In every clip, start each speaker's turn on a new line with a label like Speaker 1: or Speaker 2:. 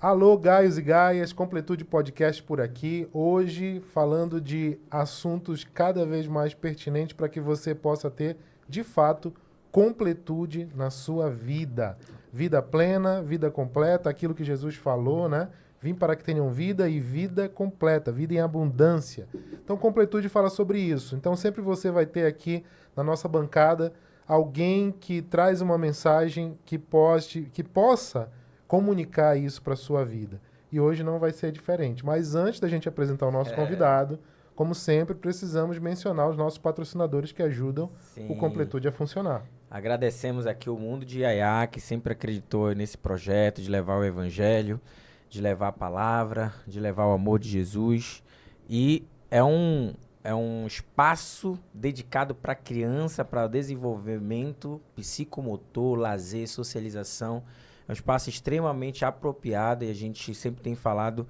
Speaker 1: Alô, Gaios e Gaias, Completude Podcast por aqui. Hoje falando de assuntos cada vez mais pertinentes para que você possa ter, de fato, completude na sua vida. Vida plena, vida completa, aquilo que Jesus falou, né? Vim para que tenham vida e vida completa, vida em abundância. Então, Completude fala sobre isso. Então, sempre você vai ter aqui na nossa bancada alguém que traz uma mensagem que possa comunicar isso para a sua vida. E hoje não vai ser diferente. Mas antes da gente apresentar o nosso convidado, como sempre, precisamos mencionar os nossos patrocinadores que ajudam o
Speaker 2: Sim.
Speaker 1: Completude a funcionar.
Speaker 2: Agradecemos aqui o Mundo de Yaya, que sempre acreditou nesse projeto de levar o evangelho, de levar a palavra, de levar o amor de Jesus. E é um espaço dedicado para criança, para desenvolvimento psicomotor, lazer, socialização. É um espaço extremamente apropriado e a gente sempre tem falado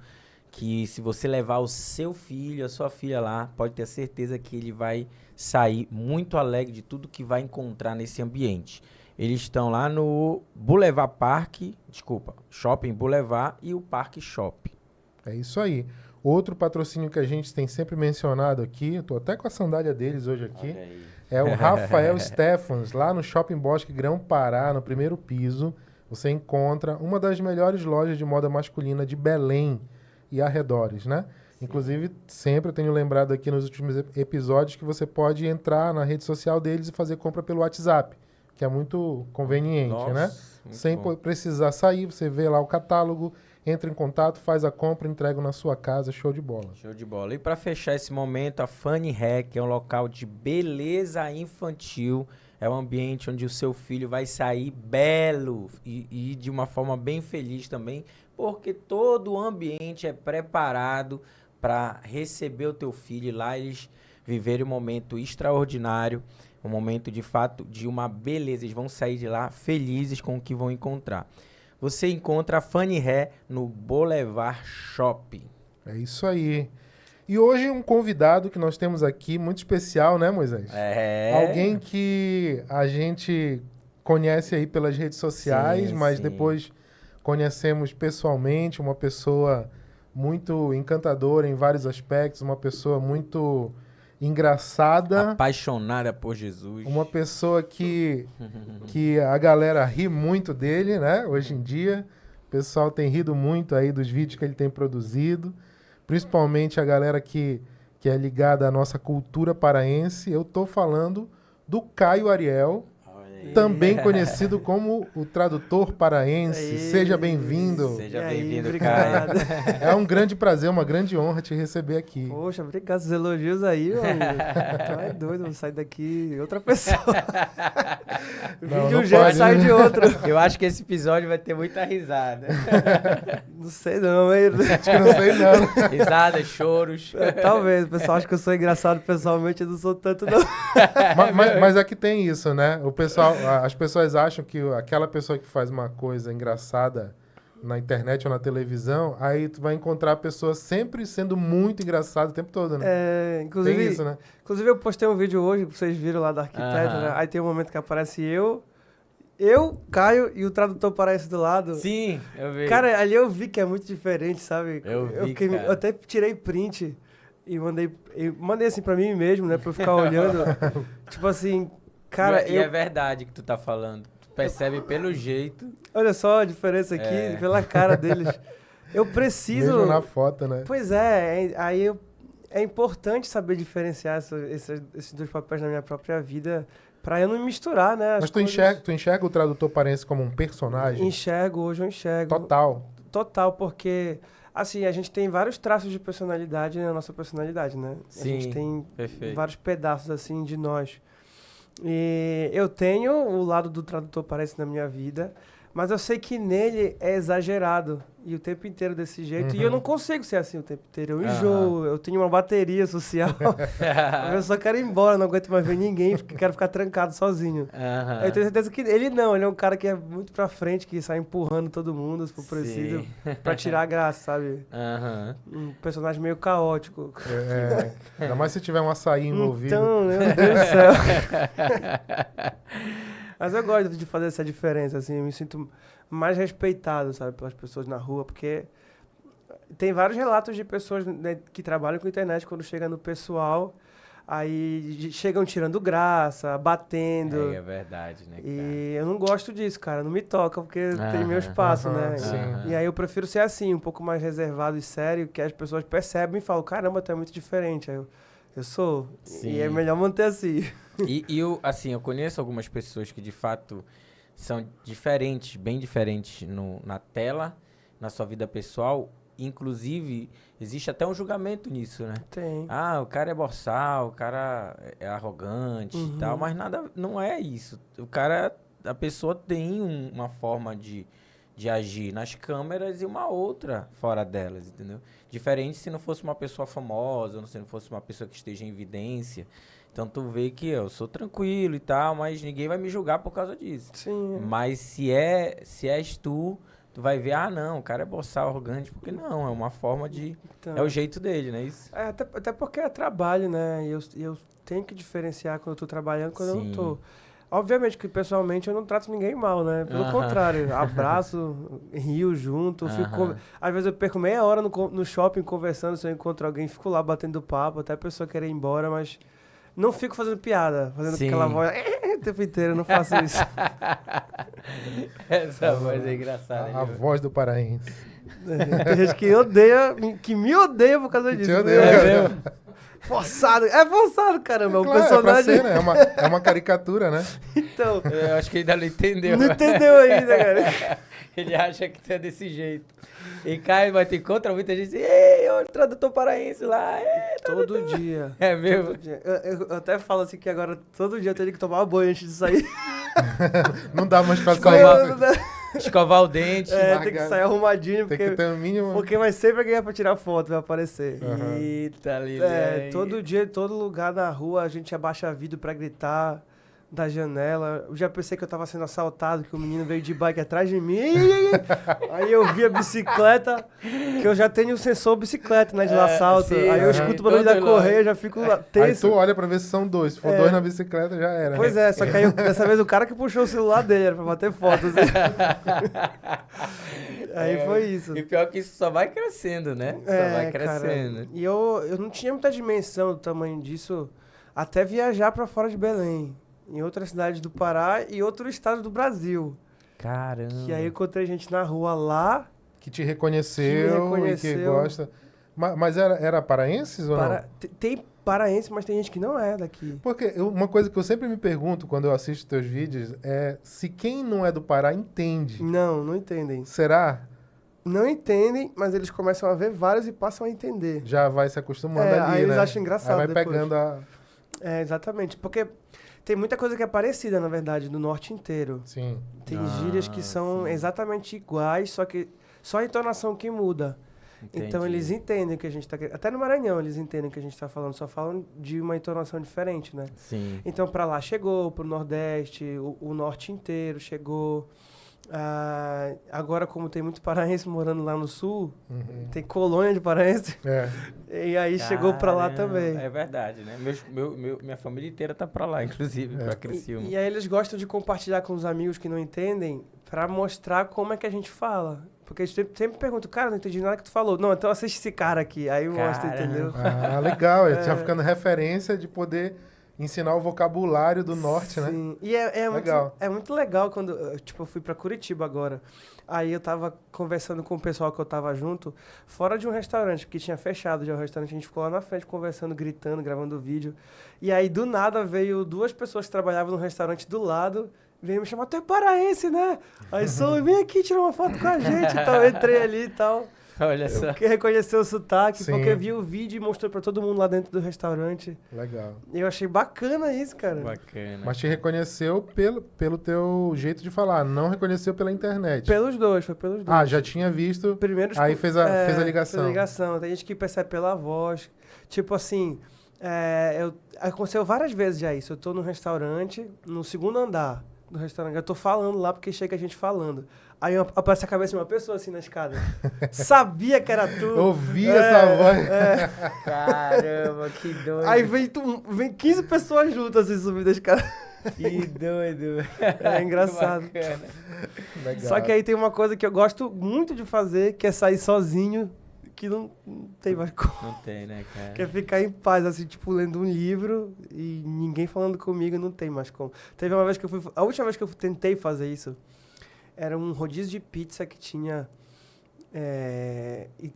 Speaker 2: que se você levar o seu filho, a sua filha lá, pode ter certeza que ele vai sair muito alegre de tudo que vai encontrar nesse ambiente. Eles estão lá no Boulevard Park, Shopping Boulevard e o Parque Shopping.
Speaker 1: É isso aí. Outro patrocínio que a gente tem sempre mencionado aqui, estou até com a sandália deles hoje aqui, é o Rafael Stephens, lá no Shopping Bosque Grão-Pará, no primeiro piso. Você encontra uma das melhores lojas de moda masculina de Belém e arredores, né? Sim. Inclusive, sempre eu tenho lembrado aqui nos últimos episódios que você pode entrar na rede social deles e fazer compra pelo WhatsApp, que é muito conveniente,
Speaker 2: Nossa,
Speaker 1: né?
Speaker 2: muito
Speaker 1: Sem
Speaker 2: bom.
Speaker 1: precisar sair, você vê lá o catálogo, entra em contato, faz a compra, entrega na sua casa, show de bola.
Speaker 2: Show de bola. E para fechar esse momento, a Funny Hack é um local de beleza infantil. É um ambiente onde o seu filho vai sair belo e de uma forma bem feliz também, porque todo o ambiente é preparado para receber o teu filho e lá eles viverem um momento extraordinário, um momento de fato de uma beleza. Eles vão sair de lá felizes com o que vão encontrar. Você encontra a Funny Hair no Boulevard Shopping.
Speaker 1: É isso aí. E hoje um convidado que nós temos aqui, muito especial, né, Moisés? Alguém que a gente conhece aí pelas redes sociais,
Speaker 2: Sim,
Speaker 1: mas
Speaker 2: sim.
Speaker 1: depois conhecemos pessoalmente, uma pessoa muito encantadora em vários aspectos, uma pessoa muito engraçada,
Speaker 2: Apaixonada por Jesus.
Speaker 1: uma pessoa que a galera ri muito dele, né? Hoje em dia, o pessoal tem rido muito aí dos vídeos que ele tem produzido, principalmente a galera que é ligada à nossa cultura paraense. Eu tô falando do Caio Ariel, também conhecido como o tradutor paraense. Seja bem-vindo.
Speaker 2: Seja
Speaker 3: E aí,
Speaker 2: bem-vindo,
Speaker 3: obrigado.
Speaker 2: Caio.
Speaker 1: É um grande prazer, uma grande honra te receber aqui.
Speaker 3: Poxa, obrigado pelos elogios aí, meu amigo. Tu é doido, vou sair daqui outra pessoa. Vim
Speaker 1: Não,
Speaker 3: de
Speaker 1: não
Speaker 3: um jeito,
Speaker 1: pode,
Speaker 3: sai
Speaker 1: né?
Speaker 3: de outro.
Speaker 2: Eu acho que esse episódio vai ter muita risada.
Speaker 3: Não sei não, hein?
Speaker 1: Acho que não sei não.
Speaker 2: Risadas, choros.
Speaker 3: Talvez, o pessoal acha que eu sou engraçado pessoalmente, eu não sou tanto não.
Speaker 1: Mas aqui tem isso, né? As pessoas acham que aquela pessoa que faz uma coisa engraçada na internet ou na televisão, aí tu vai encontrar a pessoa sempre sendo muito engraçada o tempo todo, né?
Speaker 3: É, inclusive,
Speaker 1: Tem isso, né?
Speaker 3: inclusive eu postei um vídeo hoje, que vocês viram lá da arquiteto,
Speaker 2: Aham.
Speaker 3: né? Aí tem um momento que aparece eu, Caio e o tradutor aparece do lado.
Speaker 2: Sim, eu vi.
Speaker 3: Cara, ali eu vi que é muito diferente, sabe?
Speaker 2: Eu vi, cara.
Speaker 3: Eu até tirei print e mandei assim pra mim mesmo, né? Pra eu ficar olhando. Tipo assim, cara,
Speaker 2: e é verdade que tu tá falando. Tu percebe pelo jeito.
Speaker 3: olha só a diferença aqui,
Speaker 2: É.
Speaker 3: pela cara deles. Eu preciso...
Speaker 1: Mesmo na foto, né?
Speaker 3: Pois é, é importante saber diferenciar esses dois papéis na minha própria vida pra eu não me misturar, né? as
Speaker 1: Mas
Speaker 3: coisas.
Speaker 1: tu enxerga o tradutor paraense como um personagem
Speaker 3: Hoje eu enxergo.
Speaker 1: total.
Speaker 3: Total, porque, assim, a gente tem vários traços de personalidade na nossa personalidade, né? A gente
Speaker 2: Sim,
Speaker 3: tem
Speaker 2: perfeito.
Speaker 3: vários pedaços, assim, de nós. E eu tenho o lado do tradutor parece na minha vida, mas eu sei que nele é exagerado. E o tempo inteiro desse jeito. E eu não consigo ser assim o tempo inteiro. Eu enjoo, eu tenho uma bateria social. Eu só quero ir embora, não aguento mais ver ninguém, porque quero ficar trancado sozinho.
Speaker 2: Aham.
Speaker 3: Eu tenho certeza que ele não, ele é um cara que é muito pra frente, que sai empurrando todo mundo, se for preciso, pra tirar a graça, sabe?
Speaker 2: Aham.
Speaker 3: Um personagem meio caótico.
Speaker 1: Ainda mais se tiver um açaí envolvido.
Speaker 3: Então, meu Deus do céu. Mas eu gosto de fazer essa diferença, assim, eu me sinto mais respeitado, sabe, pelas pessoas na rua, porque tem vários relatos de pessoas, né, que trabalham com internet, quando chega no pessoal, aí chegam tirando graça, batendo.
Speaker 2: É verdade, né, cara?
Speaker 3: E eu não gosto disso, cara, não me toca, porque tem meu espaço, né?
Speaker 1: sim.
Speaker 3: E aí eu prefiro ser assim, um pouco mais reservado e sério, que as pessoas percebem e falam, caramba, tu é muito diferente. Aí eu sou.
Speaker 2: Sim.
Speaker 3: E é melhor manter assim.
Speaker 2: E eu, assim, eu conheço algumas pessoas que de fato são diferentes, bem diferentes na tela, na sua vida pessoal. Inclusive, existe até um julgamento nisso, né?
Speaker 3: Tem.
Speaker 2: Ah, o cara é boçal, o cara é arrogante e tal, mas nada, não é isso. A pessoa tem uma forma de agir nas câmeras e uma outra fora delas, entendeu? Diferente se não fosse uma pessoa famosa, ou se não fosse uma pessoa que esteja em evidência. Então tu vê que eu sou tranquilo e tal, mas ninguém vai me julgar por causa disso.
Speaker 3: Sim.
Speaker 2: Mas se és tu vai ver, não, o cara é boçal, arrogante, porque não, é uma forma de...
Speaker 3: Então,
Speaker 2: é o jeito dele, não é isso?
Speaker 3: até porque é trabalho, né? E eu tenho que diferenciar quando eu tô trabalhando e quando eu não tô. Obviamente que pessoalmente eu não trato ninguém mal, né? Pelo contrário, abraço, rio junto, fico às vezes eu perco meia hora no shopping conversando, se eu encontro alguém, fico lá batendo papo, até a pessoa querer ir embora, mas não fico fazendo piada, fazendo aquela voz o tempo inteiro, eu não faço isso.
Speaker 2: Essa voz é engraçada.
Speaker 1: A voz do paraense.
Speaker 3: Tem gente que me odeia por causa disso.
Speaker 1: Mesmo?
Speaker 3: Forçado. É forçado, caramba. É um
Speaker 1: Claro,
Speaker 3: personagem.
Speaker 1: É pra ser, né? É uma caricatura, né?
Speaker 3: Então.
Speaker 2: Eu acho que ainda não entendeu.
Speaker 3: Não entendeu ainda, cara.
Speaker 2: Ele acha que é desse jeito. E Caio vai ter contra muita gente. Ei, olha o tradutor paraense lá.
Speaker 3: Todo dia.
Speaker 2: É mesmo?
Speaker 3: Todo dia. Eu até falo assim que agora todo dia eu tenho que tomar banho antes de sair.
Speaker 1: Não dá mais pra
Speaker 2: escovar o dente.
Speaker 3: Tem que sair arrumadinho.
Speaker 1: Tem que ter o mínimo.
Speaker 3: Porque vai sempre alguém pra tirar foto, vai aparecer.
Speaker 2: Eita, ali.
Speaker 3: Todo dia, em todo lugar na rua, a gente abaixa vidro pra gritar da janela. Eu já pensei que eu tava sendo assaltado, que o menino veio de bike atrás de mim. Aí eu vi a bicicleta, que eu já tenho o sensor bicicleta, né, de assalto.
Speaker 2: Sim,
Speaker 3: aí eu escuto o barulho da correia, já fico tenso.
Speaker 1: Aí tu olha pra ver se são dois. Se for dois na bicicleta, já era.
Speaker 3: Pois é, só que aí dessa vez o cara que puxou o celular dele era pra bater fotos. Aí foi isso.
Speaker 2: E pior que isso só vai crescendo, né? Só vai crescendo.
Speaker 3: Cara, e eu não tinha muita dimensão do tamanho disso até viajar pra fora de Belém. Em outra cidade do Pará e outro estado do Brasil.
Speaker 2: Caramba.
Speaker 3: Que aí eu encontrei gente na rua lá.
Speaker 1: Que te reconheceu e que gosta. Mas era paraenses ou não?
Speaker 3: Tem paraense, mas tem gente que não é daqui.
Speaker 1: Porque uma coisa que eu sempre me pergunto quando eu assisto teus vídeos é se quem não é do Pará entende.
Speaker 3: Não entendem.
Speaker 1: Será?
Speaker 3: Não entendem, mas eles começam a ver vários e passam a entender.
Speaker 1: Já vai se acostumando ali,
Speaker 3: aí
Speaker 1: né?
Speaker 3: eles acham engraçado
Speaker 1: Aí vai
Speaker 3: depois.
Speaker 1: pegando a...
Speaker 3: Exatamente. Porque tem muita coisa que é parecida, na verdade, no norte inteiro.
Speaker 1: Sim.
Speaker 3: Tem gírias que são exatamente iguais, só que só a entonação que muda.
Speaker 2: Entendi.
Speaker 3: Então eles entendem que a gente tá... Até no Maranhão eles entendem que a gente tá falando, só falam de uma entonação diferente, né?
Speaker 2: Sim.
Speaker 3: Então pra lá chegou, pro Nordeste, o Norte inteiro chegou. Agora, como tem muito paraense morando lá no Sul, tem colônia de paraense, e aí chegou pra lá também.
Speaker 2: É verdade, né? Minha família inteira tá pra lá, inclusive, pra Criciúma.
Speaker 3: E aí eles gostam de compartilhar com os amigos que não entendem pra mostrar como é que a gente fala. Porque eles sempre perguntam, cara, não entendi nada que tu falou. Não, então assiste esse cara aqui. Aí mostra, entendeu?
Speaker 1: Legal. Já ficando referência de poder ensinar o vocabulário do norte, né?
Speaker 3: Sim. E é muito legal quando... Tipo, eu fui pra Curitiba agora. Aí eu tava conversando com o pessoal que eu tava junto, fora de um restaurante, porque tinha fechado já o restaurante. A gente ficou lá na frente conversando, gritando, gravando vídeo. E aí, do nada, veio duas pessoas que trabalhavam no restaurante do lado, veio me chamar, tu é paraense, né? Aí vem aqui tirar uma foto com a gente e tal. Eu entrei ali e tal.
Speaker 2: Olha só.
Speaker 3: Porque reconheceu o sotaque,
Speaker 1: Sim.
Speaker 3: porque viu o vídeo e mostrou pra todo mundo lá dentro do restaurante.
Speaker 1: Legal.
Speaker 3: Eu achei bacana isso, cara.
Speaker 2: Bacana.
Speaker 1: Mas te reconheceu pelo teu jeito de falar, não reconheceu pela internet.
Speaker 3: Foi pelos dois.
Speaker 1: Já tinha visto,
Speaker 3: Primeiro,
Speaker 1: aí fez a ligação.
Speaker 3: Fez a ligação. Tem gente que percebe pela voz. Tipo assim, aconteceu várias vezes já isso. Eu tô no restaurante, no segundo andar do restaurante. Eu tô falando lá porque chega a gente falando. Aí aparece a cabeça de uma pessoa assim na escada. Sabia que era tu.
Speaker 1: Ouvi essa voz.
Speaker 2: Caramba, que doido.
Speaker 3: Aí vem 15 pessoas juntas assim subindo a escada. Que doido. É engraçado.
Speaker 1: Legal.
Speaker 3: Só que aí tem uma coisa que eu gosto muito de fazer, que é sair sozinho, que não tem mais como.
Speaker 2: Não tem, né, cara?
Speaker 3: Que é ficar em paz, assim, tipo, lendo um livro e ninguém falando comigo, não tem mais como. Teve uma vez que eu fui... A última vez que eu tentei fazer isso, era um rodízio de pizza que tinha... e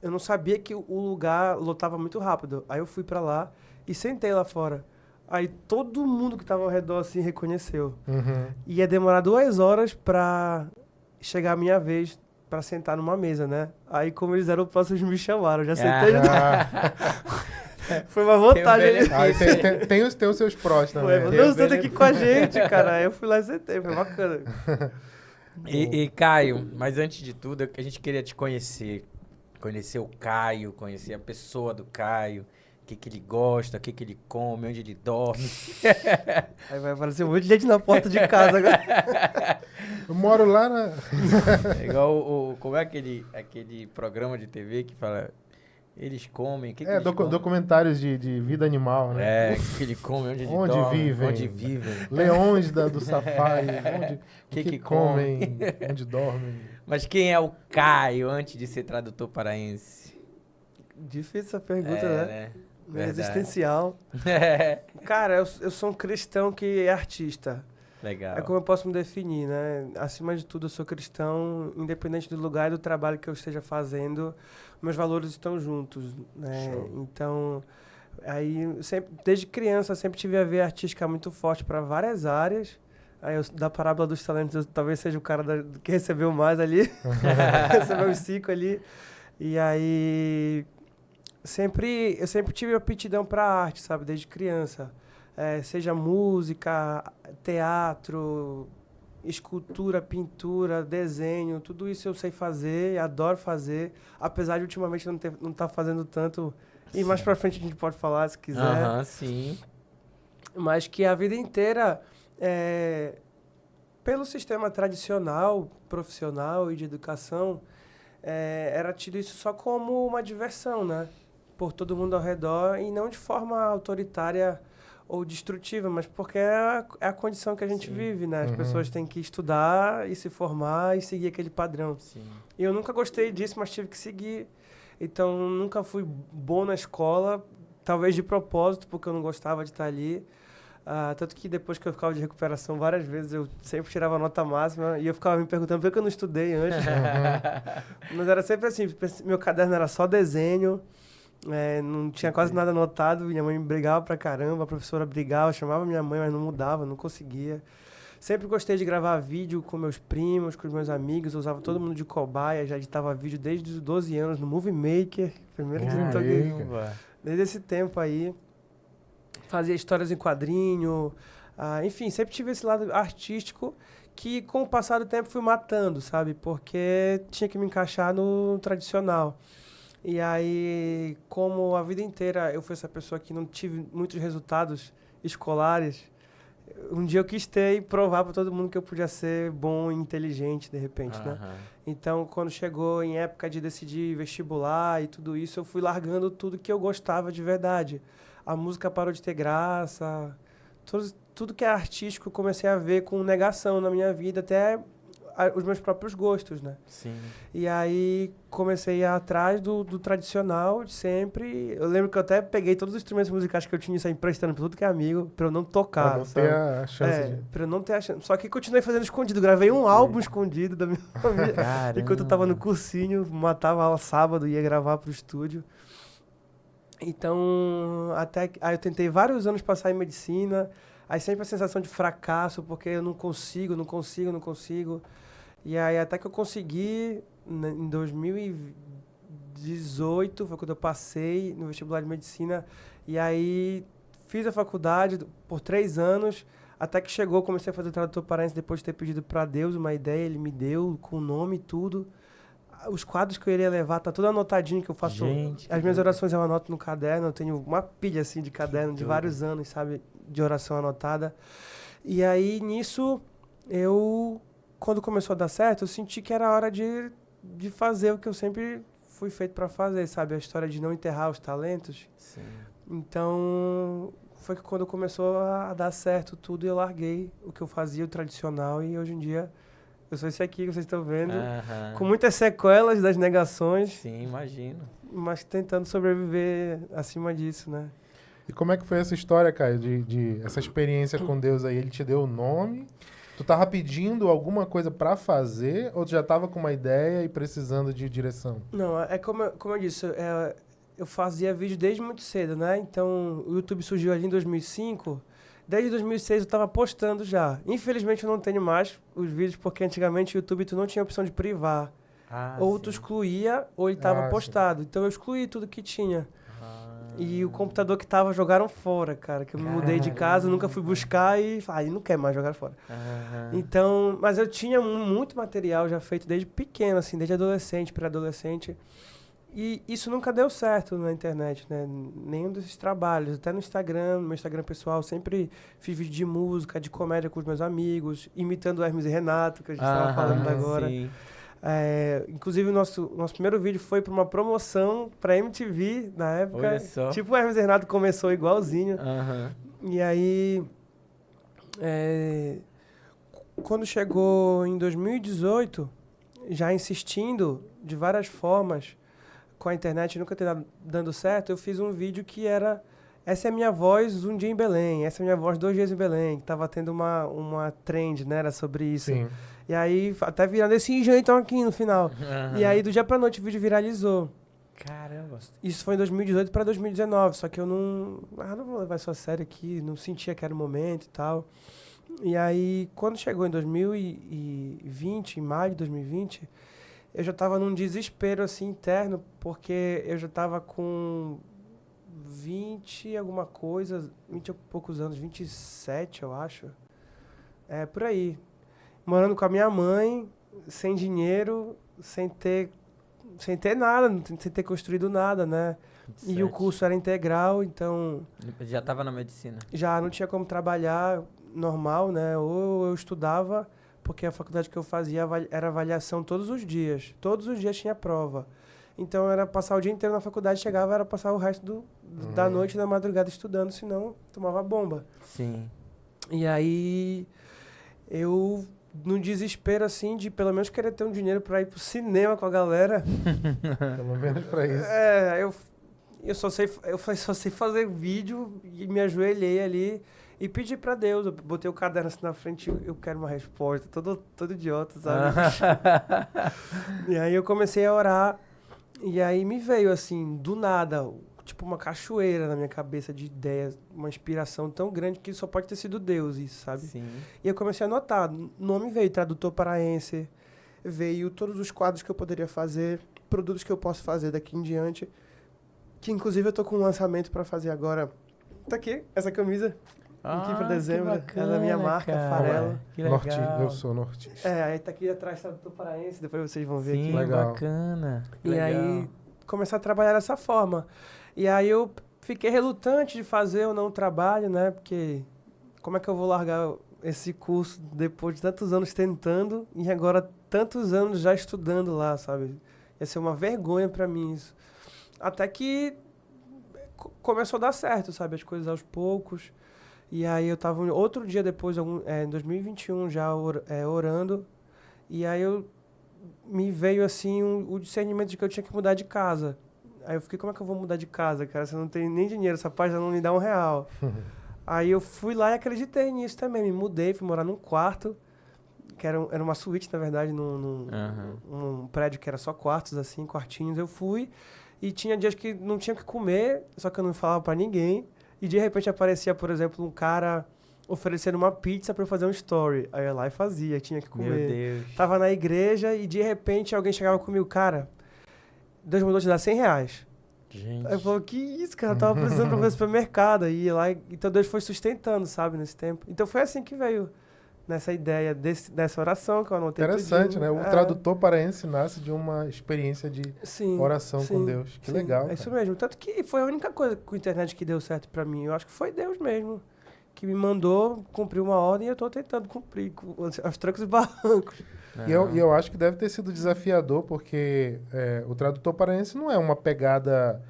Speaker 3: eu não sabia que o lugar lotava muito rápido. Aí eu fui pra lá e sentei lá fora. Aí todo mundo que tava ao redor, assim, reconheceu.
Speaker 1: Uhum.
Speaker 3: Ia demorar 2 horas pra chegar a minha vez pra sentar numa mesa, né? Aí, como eles eram próximos, me chamaram. Já sentei. Foi uma vantagem.
Speaker 1: Aí tem os seus prós também.
Speaker 3: Não, senta aqui com a gente, cara. Aí eu fui lá e sentei. Foi bacana.
Speaker 2: E Caio, mas antes de tudo, a gente queria te conhecer. Conhecer o Caio, conhecer a pessoa do Caio. O que ele gosta, o que ele come, onde ele dorme.
Speaker 3: Aí vai aparecer um monte de gente na porta de casa agora.
Speaker 1: Eu moro lá na...
Speaker 2: É igual como é aquele programa de TV que fala... Eles comem, o que eles comem?
Speaker 1: Documentários de vida animal, né?
Speaker 2: O que ele come, onde ele
Speaker 1: Onde
Speaker 2: dorme,
Speaker 1: vivem.
Speaker 2: onde vivem.
Speaker 1: Leões do safari, o que comem,
Speaker 2: comem.
Speaker 1: onde dormem.
Speaker 2: Mas quem é o Caio antes de ser tradutor paraense?
Speaker 3: Difícil essa pergunta, né?
Speaker 2: Né?
Speaker 3: Meio existencial.
Speaker 2: É.
Speaker 3: Cara, eu sou um cristão que é artista.
Speaker 2: Legal.
Speaker 3: É como eu posso me definir, né? Acima de tudo, eu sou cristão, independente do lugar e do trabalho que eu esteja fazendo, meus valores estão juntos, né?
Speaker 1: Show.
Speaker 3: Então, aí, desde criança, eu sempre tive a veia artística muito forte para várias áreas. Aí, da parábola dos talentos, eu talvez seja o cara que recebeu mais ali, recebeu os 5 ali. E aí, eu sempre tive aptidão para arte, sabe? Desde criança. Seja música, teatro, escultura, pintura, desenho, tudo isso eu sei fazer, adoro fazer, apesar de ultimamente não estar fazendo tanto, e mais pra frente a gente pode falar se quiser.
Speaker 2: Aham, sim.
Speaker 3: Mas que a vida inteira, pelo sistema tradicional, profissional e de educação, era tido isso só como uma diversão, né? Por todo mundo ao redor e não de forma autoritária ou destrutiva, mas porque é a condição que a gente vive, né? As pessoas têm que estudar e se formar e seguir aquele padrão.
Speaker 2: Sim.
Speaker 3: E eu nunca gostei disso, mas tive que seguir. Então, nunca fui bom na escola, talvez de propósito, porque eu não gostava de estar ali. Tanto que depois que eu ficava de recuperação várias vezes, eu sempre tirava nota máxima e eu ficava me perguntando por que eu não estudei antes. Mas era sempre assim, meu caderno era só desenho, não tinha quase nada anotado, minha mãe brigava pra caramba, a professora brigava, chamava minha mãe, mas não mudava, não conseguia. Sempre gostei de gravar vídeo com meus primos, com os meus amigos, eu usava todo mundo de cobaia, já editava vídeo desde os 12 anos no Movie Maker, primeiro editor desde esse tempo aí. Fazia histórias em quadrinho, enfim, sempre tive esse lado artístico que com o passar do tempo fui matando, sabe? Porque tinha que me encaixar no tradicional. E aí, como a vida inteira eu fui essa pessoa que não tive muitos resultados escolares, um dia eu quis ter e provar para todo mundo que eu podia ser bom e inteligente, de repente, né? Então, quando chegou em época de decidir vestibular e tudo isso, eu fui largando tudo que eu gostava de verdade. A música parou de ter graça, tudo que é artístico eu comecei a ver com negação na minha vida, até os meus próprios gostos, né?
Speaker 2: Sim.
Speaker 3: E aí comecei a ir atrás do tradicional de sempre. Eu lembro que eu até peguei todos os instrumentos musicais que eu tinha e saí emprestando pra tudo que é amigo, pra eu não tocar.
Speaker 1: Pra não ter a chance de...
Speaker 3: Pra eu não ter a chance. Só que continuei fazendo escondido. Gravei um álbum escondido da minha família. Enquanto eu tava no cursinho, matava aula sábado, ia gravar pro estúdio. Então, aí eu tentei vários anos passar em medicina. Aí sempre a sensação de fracasso, porque eu não consigo. E aí até que eu consegui, em 2018, foi quando eu passei no vestibular de medicina. E aí fiz a faculdade por 3 anos, até que chegou, comecei a fazer o tradutor paraense depois de ter pedido para Deus uma ideia, ele me deu com o nome e tudo. Os quadros que eu iria levar, tá tudo anotadinho que eu faço. As minhas orações eu anoto no caderno, eu tenho uma pilha assim de caderno de vários anos, sabe, de oração anotada. E aí nisso, quando começou a dar certo, eu senti que era hora de fazer o que eu sempre fui feito para fazer, sabe, a história de não enterrar os talentos.
Speaker 2: Sim.
Speaker 3: Então, foi que quando começou a dar certo tudo, eu larguei o que eu fazia, o tradicional, e hoje em dia eu sou esse aqui que vocês estão vendo, com muitas sequelas das negações.
Speaker 2: Sim, imagino.
Speaker 3: Mas tentando sobreviver acima disso, né?
Speaker 1: E como é que foi essa história, Caio, de essa experiência com Deus aí? Ele te deu o nome? Tu tava pedindo alguma coisa pra fazer ou tu já tava com uma ideia e precisando de direção?
Speaker 3: Não, é como eu disse, eu fazia vídeo desde muito cedo, né? Então, o YouTube surgiu ali em 2005. Desde 2006 eu tava postando já. Infelizmente eu não tenho mais os vídeos, porque antigamente o YouTube tu não tinha opção de privar. Ou tu excluía, ou ele tava postado. Então eu excluí tudo que tinha. E o computador que tava, jogaram fora, cara. Que eu me mudei de casa, nunca fui buscar e falei, não quer mais jogar fora. Então, mas eu tinha muito material já feito desde pequeno, assim, desde adolescente, pré-adolescente. E isso nunca deu certo na internet, né? Nenhum desses trabalhos. Até no Instagram, no meu Instagram pessoal, sempre fiz vídeo de música, de comédia com os meus amigos, imitando o Hermes e Renato, que a gente estava falando agora.
Speaker 2: Sim.
Speaker 3: Inclusive, o nosso primeiro vídeo foi para uma promoção para MTV, na época.
Speaker 2: Olha só.
Speaker 3: Tipo, o Hermes e Renato começou igualzinho. E aí, quando chegou em 2018, já insistindo de várias formas, com a internet nunca ter dando certo, eu fiz um vídeo que era: essa é a minha voz um dia em Belém, essa é a minha voz 2 dias em Belém, que tava tendo uma trend, né, era sobre isso.
Speaker 1: Sim.
Speaker 3: E aí, até virando esse jeitão aqui no final. E aí, do dia pra noite, o vídeo viralizou.
Speaker 2: Caramba.
Speaker 3: Isso foi em 2018 pra 2019, só que eu não vou levar isso a sério aqui, não sentia que era o momento e tal. E aí, quando chegou em 2020, em maio de 2020... eu já tava num desespero, assim, interno, porque eu já tava com 20 e alguma coisa, 20 e poucos anos, 27, eu acho. Por aí. Morando com a minha mãe, sem dinheiro, sem ter nada, sem ter construído nada, né? 27. E o curso era integral, então...
Speaker 2: já tava na medicina?
Speaker 3: Já não tinha como trabalhar normal, né? Ou eu estudava... porque a faculdade que eu fazia era avaliação todos os dias. Todos os dias tinha prova. Então, era passar o dia inteiro na faculdade, chegava, era passar o resto da noite e da madrugada estudando, senão tomava bomba.
Speaker 2: Sim.
Speaker 3: E aí, eu, no desespero, assim, de pelo menos querer ter um dinheiro para ir pro cinema com a galera.
Speaker 1: Pelo menos pra isso.
Speaker 3: Eu só sei fazer vídeo e me ajoelhei ali. E pedi pra Deus, eu botei o caderno assim na frente, eu quero uma resposta, todo idiota, sabe? E aí eu comecei a orar, e aí me veio assim, do nada, tipo uma cachoeira na minha cabeça de ideias, uma inspiração tão grande que só pode ter sido Deus isso, sabe?
Speaker 2: Sim.
Speaker 3: E eu comecei a anotar, nome veio, tradutor paraense, veio todos os quadros que eu poderia fazer, produtos que eu posso fazer daqui em diante, que inclusive eu tô com um lançamento pra fazer agora. Tá aqui, essa camisa. Aqui pra dezembro,
Speaker 2: bacana,
Speaker 3: ela é a minha marca,
Speaker 2: cara.
Speaker 3: Farelo.
Speaker 2: Que legal.
Speaker 1: Eu sou nortista.
Speaker 3: Aí tá aqui atrás, tradutor paraense, depois vocês vão ver
Speaker 2: Sim,
Speaker 3: aqui.
Speaker 1: Legal.
Speaker 2: Bacana.
Speaker 3: E
Speaker 2: Legal.
Speaker 3: aí, começar a trabalhar dessa forma. E aí eu fiquei relutante de fazer ou não o trabalho, né? Porque como é que eu vou largar esse curso depois de tantos anos tentando e agora tantos anos já estudando lá, sabe? Ia ser uma vergonha pra mim isso. Até que começou a dar certo, sabe? As coisas aos poucos. E aí eu tava outro dia depois, em 2021, já orando. E aí me veio assim o discernimento de que eu tinha que mudar de casa. Aí eu fiquei, como é que eu vou mudar de casa, cara? Você não tem nem dinheiro, essa página não me dá R$1. Aí eu fui lá e acreditei nisso também. Me mudei, fui morar num quarto, que era uma suíte, na verdade, num prédio que era só quartos, assim, quartinhos. Eu fui e tinha dias que não tinha o que comer, só que eu não falava pra ninguém. E de repente aparecia, por exemplo, um cara oferecendo uma pizza pra eu fazer um story. Aí eu ia lá e fazia, tinha que comer.
Speaker 2: Meu Deus.
Speaker 3: Tava na igreja e de repente alguém chegava comigo, cara, Deus mandou te dar R$100.
Speaker 2: Gente.
Speaker 3: Aí eu falei, que isso, cara? Eu tava precisando pra fazer supermercado. E ia lá, então Deus foi sustentando, sabe, nesse tempo. Então foi assim que veio nessa ideia dessa oração que eu anotei.
Speaker 1: Interessante,
Speaker 3: tudinho.
Speaker 1: né? O tradutor paraense nasce de uma experiência de oração com Deus. Que legal.
Speaker 3: É isso mesmo. Tanto que foi a única coisa com a internet que deu certo pra mim. Eu acho que foi Deus mesmo que me mandou cumprir uma ordem e eu tô tentando cumprir com aos trancos e barrancos.
Speaker 1: E eu acho que deve ter sido desafiador, porque o tradutor paraense não é uma pegada...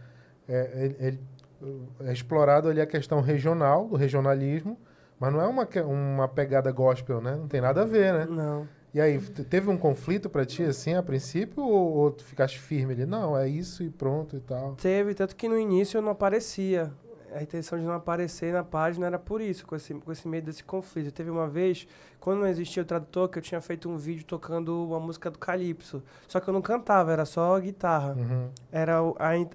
Speaker 1: é explorado ali a questão regional, do regionalismo, mas não é uma pegada gospel, né? Não tem nada a ver, né?
Speaker 3: Não.
Speaker 1: E aí, teve um conflito pra ti, assim, a princípio, ou tu ficaste firme ali? Não, é isso e pronto e tal.
Speaker 3: Teve, tanto que no início eu não aparecia. A intenção de não aparecer na página era por isso, com esse medo desse conflito. Teve uma vez, quando não existia o tradutor, que eu tinha feito um vídeo tocando uma música do Calypso. Só que eu não cantava, era só guitarra.
Speaker 1: Uhum.
Speaker 3: Era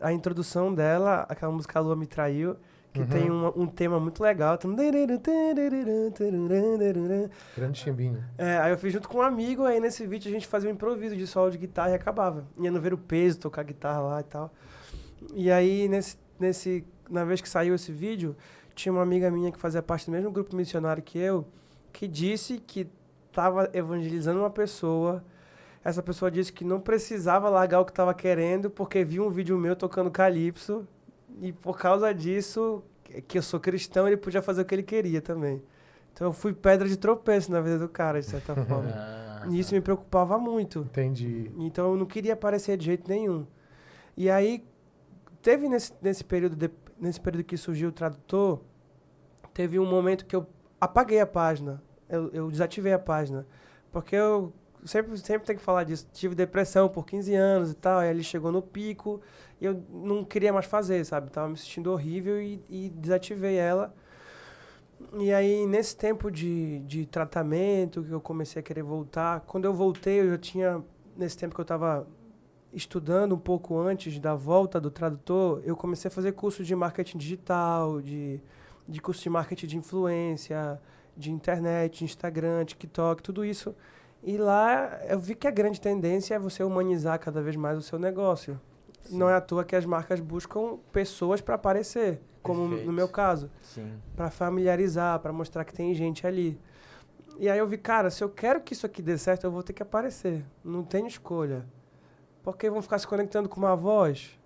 Speaker 3: a introdução dela, aquela música A Lua Me Traiu, que tem um tema muito legal.
Speaker 1: Grande chimbinho.
Speaker 3: Aí eu fiz junto com um amigo, aí nesse vídeo a gente fazia um improviso de solo de guitarra e acabava. Ia no ver o peso, tocar guitarra lá e tal. E aí, na vez que saiu esse vídeo, tinha uma amiga minha que fazia parte do mesmo grupo missionário que eu, que disse que estava evangelizando uma pessoa. Essa pessoa disse que não precisava largar o que estava querendo, porque viu um vídeo meu tocando Calypso, e por causa disso, que eu sou cristão, ele podia fazer o que ele queria também. Então eu fui pedra de tropeço na vida do cara, de certa forma. E isso me preocupava muito.
Speaker 1: Entendi.
Speaker 3: Então eu não queria aparecer de jeito nenhum. E aí, teve nesse período que surgiu o tradutor, teve um momento que eu apaguei a página. Eu desativei a página. Porque eu sempre tenho que falar disso. Tive depressão por 15 anos e tal. Aí ele chegou no pico e eu não queria mais fazer, sabe? Tava me sentindo horrível e desativei ela. E aí, nesse tempo de tratamento, que eu comecei a querer voltar, quando eu voltei, eu já tinha, nesse tempo que eu estava estudando um pouco antes da volta do tradutor, eu comecei a fazer curso de marketing digital, de curso de marketing de influência, de internet, de Instagram, TikTok, tudo isso. E lá eu vi que a grande tendência é você humanizar cada vez mais o seu negócio. Sim. Não é à toa que as marcas buscam pessoas para aparecer, como no meu caso. Para familiarizar, para mostrar que tem gente ali. E aí eu vi, cara, se eu quero que isso aqui dê certo, eu vou ter que aparecer. Não tenho escolha. Porque vão ficar se conectando com uma voz.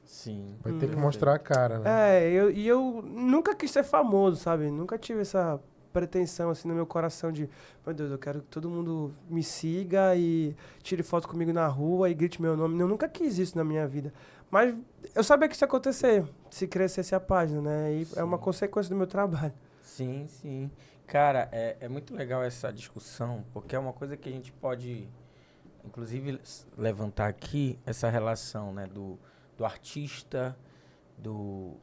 Speaker 2: Sim.
Speaker 1: Vai ter que mostrar a cara, né?
Speaker 3: Eu nunca quis ser famoso, sabe? Nunca tive essa pretensão, assim, no meu coração de... Meu Deus, eu quero que todo mundo me siga e tire foto comigo na rua e grite meu nome. Eu nunca quis isso na minha vida. Mas eu sabia que isso ia acontecer, se crescesse a página, né? E é uma consequência do meu trabalho.
Speaker 2: Sim, sim. Cara, é muito legal essa discussão, porque é uma coisa que a gente pode... Inclusive, levantar aqui essa relação, né, do artista, do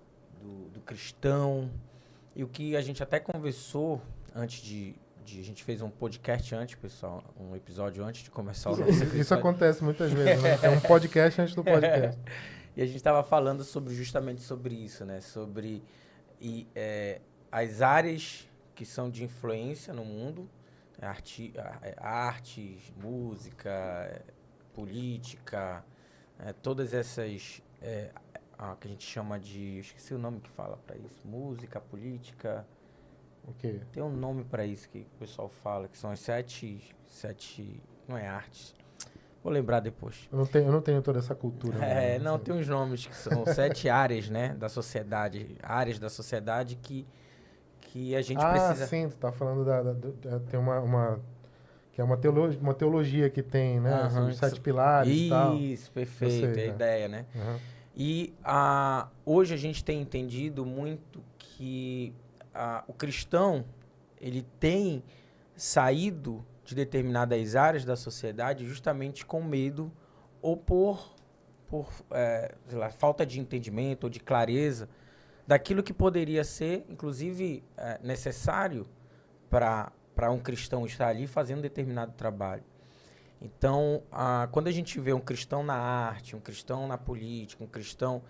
Speaker 2: cristão, e o que a gente até conversou antes a gente fez um podcast antes, pessoal, um episódio antes de começar o nosso episódio.
Speaker 1: Isso acontece muitas vezes, né? Tem um podcast antes do podcast.
Speaker 2: E a gente estava falando justamente sobre isso, né, sobre as áreas que são de influência no mundo, artes, música, política, todas essas que a gente chama de... Eu esqueci o nome que fala para isso. Música, política...
Speaker 1: O quê?
Speaker 2: Tem um nome para isso que o pessoal fala, que são as sete... Não é artes. Vou lembrar depois.
Speaker 1: Eu não tenho toda essa cultura.
Speaker 2: Não, tem uns nomes que são 7 áreas, né, da sociedade. Áreas da sociedade que a gente precisa...
Speaker 1: Sim, tu tá falando tem que é uma teologia que tem, né? Os 7 pilares e tal.
Speaker 2: Isso, perfeito, é a ideia, né? E hoje a gente tem entendido muito que o cristão, ele tem saído de determinadas áreas da sociedade justamente com medo ou por sei lá, falta de entendimento ou de clareza daquilo que poderia ser, inclusive, necessário para um cristão estar ali fazendo determinado trabalho. Então, quando a gente vê um cristão na arte, um cristão na política, um cristão...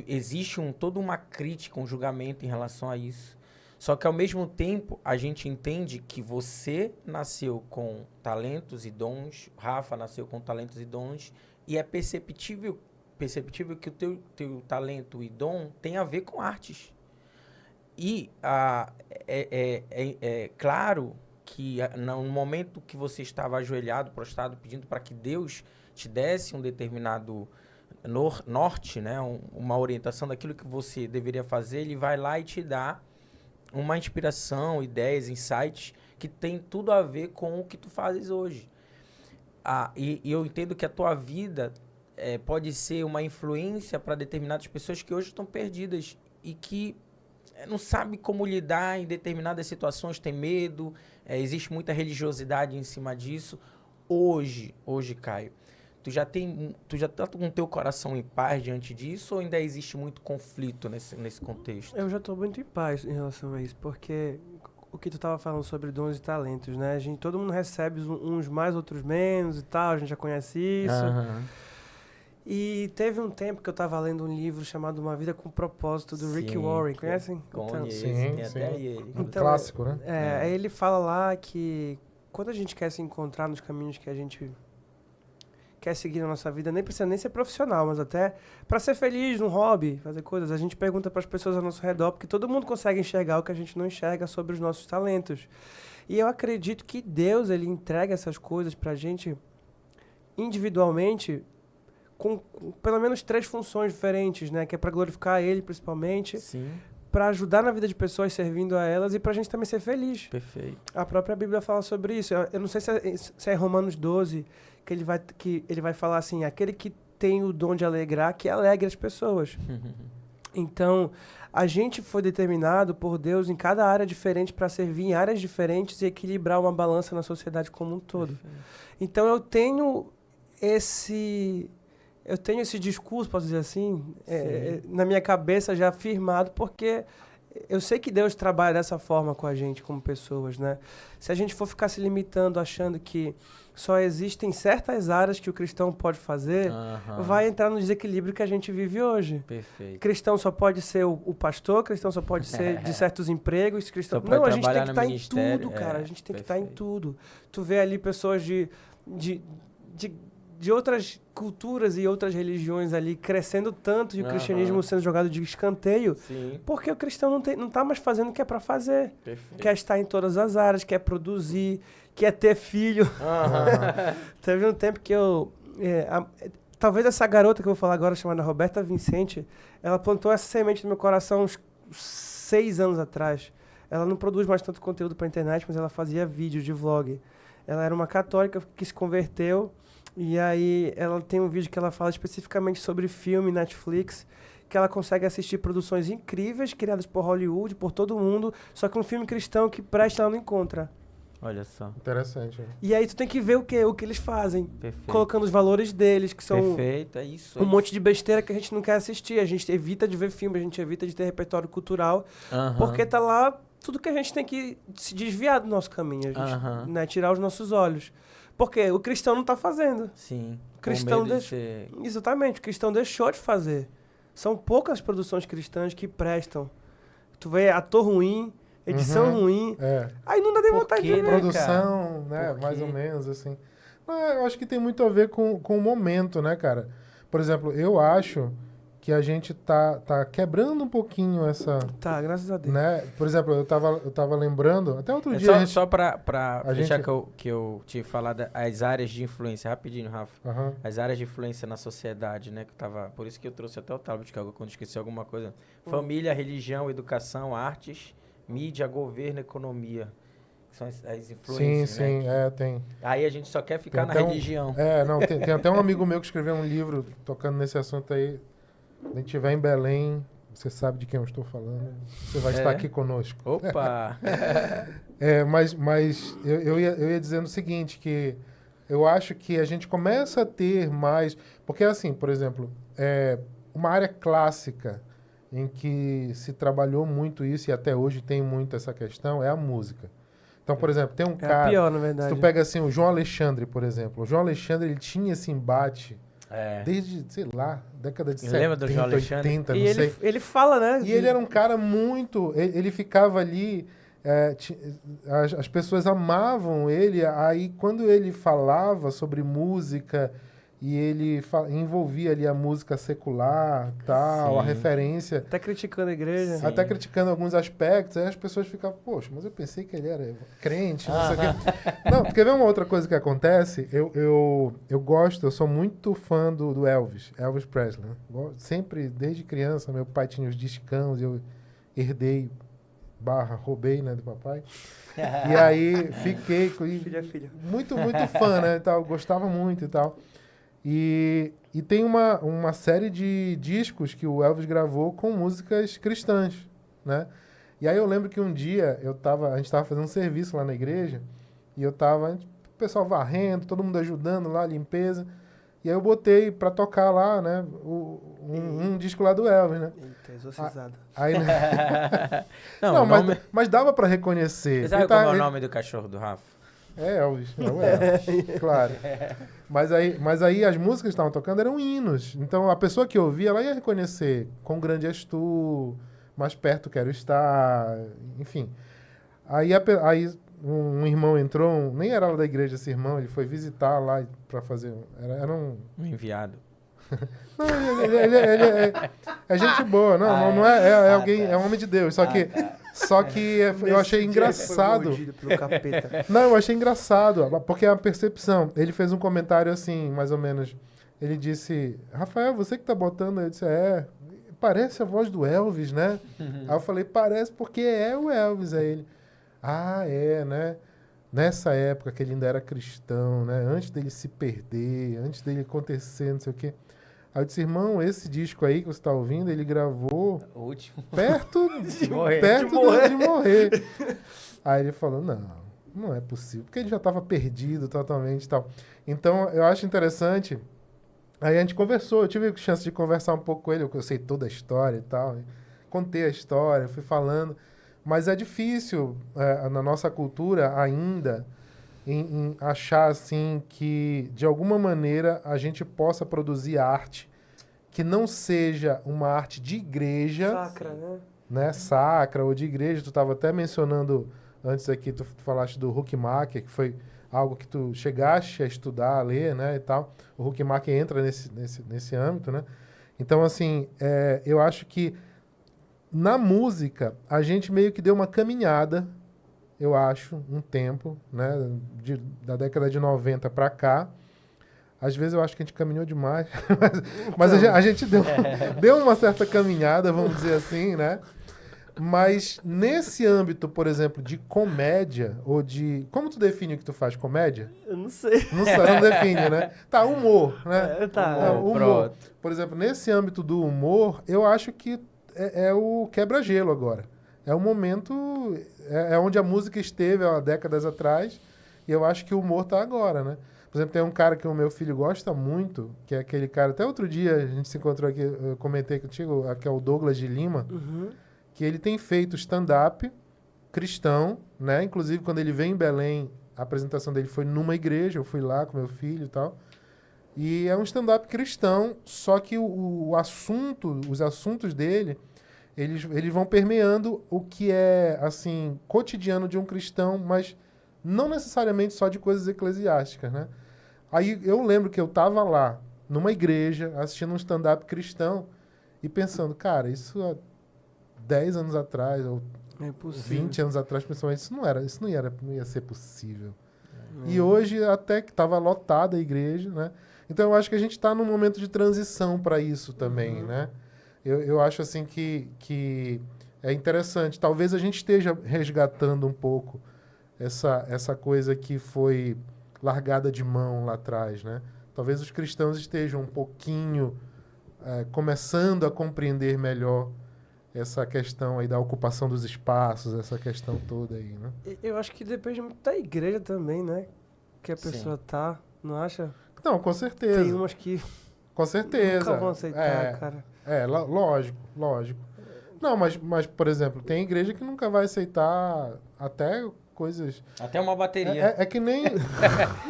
Speaker 2: existe toda uma crítica, um julgamento em relação a isso. Só que, ao mesmo tempo, a gente entende que você nasceu com talentos e dons, Rafa nasceu com talentos e dons, e é perceptível que o teu talento e dom tem a ver com artes. E é claro que no momento que você estava ajoelhado, prostrado, pedindo para que Deus te desse um determinado norte, né, uma orientação daquilo que você deveria fazer, ele vai lá e te dá uma inspiração, ideias, insights que tem tudo a ver com o que tu fazes hoje. E eu entendo que a tua vida pode ser uma influência para determinadas pessoas que hoje estão perdidas e que não sabem como lidar em determinadas situações, tem medo, existe muita religiosidade em cima disso. Hoje, Caio, tu já tá com o teu coração em paz diante disso ou ainda existe muito conflito nesse contexto?
Speaker 3: Eu já tô muito em paz em relação a isso, porque o que tu tava falando sobre dons e talentos, né? Todo mundo recebe uns mais, outros menos e tal, a gente já conhece isso.
Speaker 2: Aham.
Speaker 3: E teve um tempo que eu tava lendo um livro chamado Uma Vida com Propósito, do Rick Warren, conhecem?
Speaker 2: Conheço,
Speaker 1: Sim,
Speaker 2: tem
Speaker 1: sim.
Speaker 2: até ele.
Speaker 3: Então,
Speaker 1: Clássico, né?
Speaker 3: Aí ele fala lá que quando a gente quer se encontrar nos caminhos que a gente quer seguir na nossa vida, nem precisa nem ser profissional, mas até para ser feliz num hobby, fazer coisas, a gente pergunta para as pessoas ao nosso redor, porque todo mundo consegue enxergar o que a gente não enxerga sobre os nossos talentos. E eu acredito que Deus, ele entrega essas coisas pra gente individualmente com pelo menos 3 funções diferentes, né? Que é para glorificar Ele, principalmente,
Speaker 2: Sim,
Speaker 3: para ajudar na vida de pessoas servindo a elas e pra gente também ser feliz.
Speaker 2: perfeito.
Speaker 3: A própria Bíblia fala sobre isso. Eu não sei se é Romanos 12 que ele vai falar assim, aquele que tem o dom de alegrar, que alegre as pessoas. Então, a gente foi determinado por Deus em cada área diferente para servir em áreas diferentes e equilibrar uma balança na sociedade como um todo.
Speaker 2: Perfeito.
Speaker 3: Então, eu tenho esse discurso, posso dizer assim, na minha cabeça já firmado, porque eu sei que Deus trabalha dessa forma com a gente como pessoas, né? Se a gente for ficar se limitando achando que só existem certas áreas que o cristão pode fazer,
Speaker 2: Aham.
Speaker 3: vai entrar no desequilíbrio que a gente vive hoje.
Speaker 2: Perfeito.
Speaker 3: Cristão só pode ser o pastor, cristão só pode ser de certos empregos, cristão...
Speaker 2: Só pode
Speaker 3: Não, a gente tem
Speaker 2: trabalhar
Speaker 3: que
Speaker 2: no
Speaker 3: estar em
Speaker 2: ministério,
Speaker 3: tudo, cara. A gente tem que estar em
Speaker 2: perfeito.
Speaker 3: tudo. Tu vê ali pessoas de outras culturas e outras religiões ali crescendo tanto e o
Speaker 2: Aham.
Speaker 3: cristianismo sendo jogado de escanteio,
Speaker 2: Sim,
Speaker 3: porque o cristão não tá mais fazendo o que é para fazer.
Speaker 2: perfeito.
Speaker 3: Quer estar em todas as áreas, quer produzir, quer ter filho.
Speaker 2: Aham.
Speaker 3: Teve um tempo que talvez essa garota que eu vou falar agora, chamada Roberta Vincente, ela plantou essa semente no meu coração uns 6 anos atrás. Ela não produz mais tanto conteúdo para internet, mas ela fazia vídeos de vlog. Ela era uma católica que se converteu, e aí ela tem um vídeo que ela fala especificamente sobre filme, Netflix, que ela consegue assistir produções incríveis, criadas por Hollywood, por todo mundo, só que um filme cristão que presta ela não encontra.
Speaker 2: Olha só.
Speaker 1: Interessante. Né?
Speaker 3: E aí tu tem que ver o que eles fazem,
Speaker 2: Perfeito.
Speaker 3: colocando os valores deles, que são
Speaker 2: Perfeito, é isso.
Speaker 3: um monte de besteira que a gente não quer assistir. A gente evita de ver filme, a gente evita de ter repertório cultural,
Speaker 2: Aham.
Speaker 3: porque tá lá tudo que a gente tem que se desviar do nosso caminho, a gente,
Speaker 2: Aham.
Speaker 3: né, tirar os nossos olhos. Porque o cristão não tá fazendo.
Speaker 2: Sim.
Speaker 3: Cristão
Speaker 2: Com medo de
Speaker 3: deixa-
Speaker 2: ser-
Speaker 3: Exatamente, o cristão deixou de fazer. São poucas produções cristãs que prestam. Tu vê ator ruim, edição ruim,
Speaker 1: É.
Speaker 3: aí não dá nem
Speaker 2: Por
Speaker 3: vontade
Speaker 2: quê,
Speaker 3: de ver.
Speaker 2: né?
Speaker 1: Produção, né?
Speaker 2: Por
Speaker 1: Mais
Speaker 2: quê?
Speaker 1: ou menos, assim. Não, eu acho que tem muito a ver com o momento, né, cara? Por exemplo, eu acho que a gente tá quebrando um pouquinho essa,
Speaker 3: Tá, graças a Deus.
Speaker 1: né? Por exemplo, eu tava lembrando, até outro dia a gente...
Speaker 2: Só pra
Speaker 1: a
Speaker 2: fechar
Speaker 1: gente-
Speaker 2: que eu tinha falado as áreas de influência, rapidinho, Rafa.
Speaker 1: Aham.
Speaker 2: As áreas de influência na sociedade, né? Que tava, por isso que eu trouxe até o tablet, que quando esqueci alguma coisa. Família, religião, educação, artes, mídia, governo, economia. São as
Speaker 1: Sim,
Speaker 2: influências, né?
Speaker 1: sim, tem.
Speaker 2: Aí a gente só quer ficar
Speaker 1: Tem
Speaker 2: na
Speaker 1: até
Speaker 2: religião.
Speaker 1: Não, tem até um amigo meu que escreveu um livro tocando nesse assunto aí. Quando a gente estiver em Belém, você sabe de quem eu estou falando. Você vai estar aqui conosco.
Speaker 2: Opa!
Speaker 1: Mas eu ia dizendo o seguinte, que eu acho que a gente começa a ter mais... Porque, assim, por exemplo, uma área clássica em que se trabalhou muito isso e até hoje tem muito essa questão é a música. Então, por exemplo, tem um
Speaker 3: É a
Speaker 1: cara...
Speaker 3: pior, na
Speaker 1: Se
Speaker 3: verdade.
Speaker 1: tu pega, assim, o João Alexandre, por exemplo. O João Alexandre, ele tinha esse embate desde, sei lá, década de 70,
Speaker 2: Lembra do João Alexandre?
Speaker 1: 80,
Speaker 3: E
Speaker 1: não sei.
Speaker 3: ele fala, né?
Speaker 1: E ele era um cara muito... Ele ficava ali... as pessoas amavam ele. Aí, quando ele falava sobre música e ele envolvia ali a música secular, tal, a
Speaker 2: Sim.
Speaker 1: referência,
Speaker 3: Até criticando a igreja.
Speaker 2: Sim.
Speaker 1: até criticando alguns aspectos, aí as pessoas ficavam, poxa, mas eu pensei que ele era crente, não sei o quê. Não, quer ver uma outra coisa que acontece? Eu sou muito fã do Elvis Presley. Né? Sempre, desde criança, meu pai tinha os discãos, eu herdei, roubei, né, do papai. E aí fiquei
Speaker 3: Filha é filha.
Speaker 1: muito fã, né, e tal, gostava muito e tal. E tem uma série de discos que o Elvis gravou com músicas cristãs, né? E aí eu lembro que um dia a gente estava fazendo um serviço lá na igreja e o pessoal varrendo, todo mundo ajudando lá, limpeza. E aí eu botei pra tocar lá, né, um disco lá do Elvis, né?
Speaker 3: Eita, exorcizado.
Speaker 1: Aí,
Speaker 2: Não,
Speaker 1: não,
Speaker 2: o nome...
Speaker 1: mas dava pra reconhecer.
Speaker 2: Você sabe
Speaker 1: Ele tá-
Speaker 2: como é o
Speaker 1: ele-
Speaker 2: nome do cachorro do Rafa?
Speaker 1: É Elvis, é o Elvis, claro. Mas aí as músicas que estavam tocando eram hinos. Então a pessoa que ouvia, ela ia reconhecer Quão Grande És Tu, Mais Perto Quero Estar, enfim. Aí um irmão entrou, nem era lá da igreja esse irmão, ele foi visitar lá pra fazer. Era um.
Speaker 2: Um enviado.
Speaker 1: Não, ele é gente boa, não é alguém, é um homem de Deus. Só que eu achei engraçado.
Speaker 3: Foi mordido pelo capeta.
Speaker 1: Não, eu achei engraçado, porque a percepção. Ele fez um comentário assim, mais ou menos. Ele disse: Rafael, você que tá botando? Eu disse: parece a voz do Elvis, né? Aí eu falei: parece porque é o Elvis. Aí ele: né? Nessa época que ele ainda era cristão, né? Antes dele se perder, antes dele acontecer, não sei o quê. Aí eu disse: irmão, esse disco aí que você tá ouvindo, ele gravou
Speaker 2: O último.
Speaker 1: perto
Speaker 2: De morrer.
Speaker 1: de morrer. Aí ele falou: não é possível, porque ele já estava perdido totalmente e tal. Então, eu acho interessante. Aí a gente conversou, eu tive chance de conversar um pouco com ele, eu sei toda a história e tal. Contei a história, fui falando. Mas é difícil, na nossa cultura ainda, em achar assim que, de alguma maneira, a gente possa produzir arte que não seja uma arte de igreja,
Speaker 3: Sacra,
Speaker 1: né? Sacra ou de igreja. Tu estava até mencionando antes aqui, tu falaste do Huckmacher, que foi algo que tu chegaste a estudar, a ler, né, e tal. O Huckmacher entra nesse âmbito, né? Então, assim, eu acho que na música a gente meio que deu uma caminhada, eu acho, um tempo, né, da década de 90 para cá. Às vezes eu acho que a gente caminhou demais, mas a gente deu uma certa caminhada, vamos dizer assim, né? Mas nesse âmbito, por exemplo, de comédia, ou de... Como tu define o que tu faz? Comédia?
Speaker 3: Eu não sei.
Speaker 1: Não define, né? Tá, humor, né?
Speaker 3: Tá.
Speaker 1: Humor.
Speaker 2: Pronto.
Speaker 1: Por exemplo, nesse âmbito do humor, eu acho que é o quebra-gelo agora. É o momento... É onde a música esteve há décadas atrás, e eu acho que o humor tá agora, né? Por exemplo, tem um cara que o meu filho gosta muito, que é aquele cara... Até outro dia a gente se encontrou aqui, eu comentei contigo, que é o Douglas de Lima, que ele tem feito stand-up cristão, né? Inclusive, quando ele veio em Belém, a apresentação dele foi numa igreja, eu fui lá com meu filho e tal. E é um stand-up cristão, só que os assuntos dele, eles vão permeando o que é, assim, cotidiano de um cristão, mas não necessariamente só de coisas eclesiásticas, né? Aí eu lembro que eu tava lá, numa igreja, assistindo um stand-up cristão e pensando, cara, isso há 10 anos atrás, ou
Speaker 3: É possível.
Speaker 1: 20 anos atrás, principalmente, isso não ia ser possível. E hoje até que estava lotada a igreja, né? Então eu acho que a gente está num momento de transição para isso também, né? Eu acho assim que é interessante. Talvez a gente esteja resgatando um pouco essa coisa que foi largada de mão lá atrás, né? Talvez os cristãos estejam um pouquinho começando a compreender melhor essa questão aí da ocupação dos espaços, essa questão toda aí, né?
Speaker 3: Eu acho que depende muito da igreja também, né? Que a pessoa tá, não acha?
Speaker 1: Não, com certeza.
Speaker 3: Tem umas que
Speaker 1: Com certeza.
Speaker 3: nunca vão aceitar, cara.
Speaker 1: Lógico. Não, mas, por exemplo, tem igreja que nunca vai aceitar até coisas...
Speaker 2: Até uma bateria.
Speaker 1: É que nem...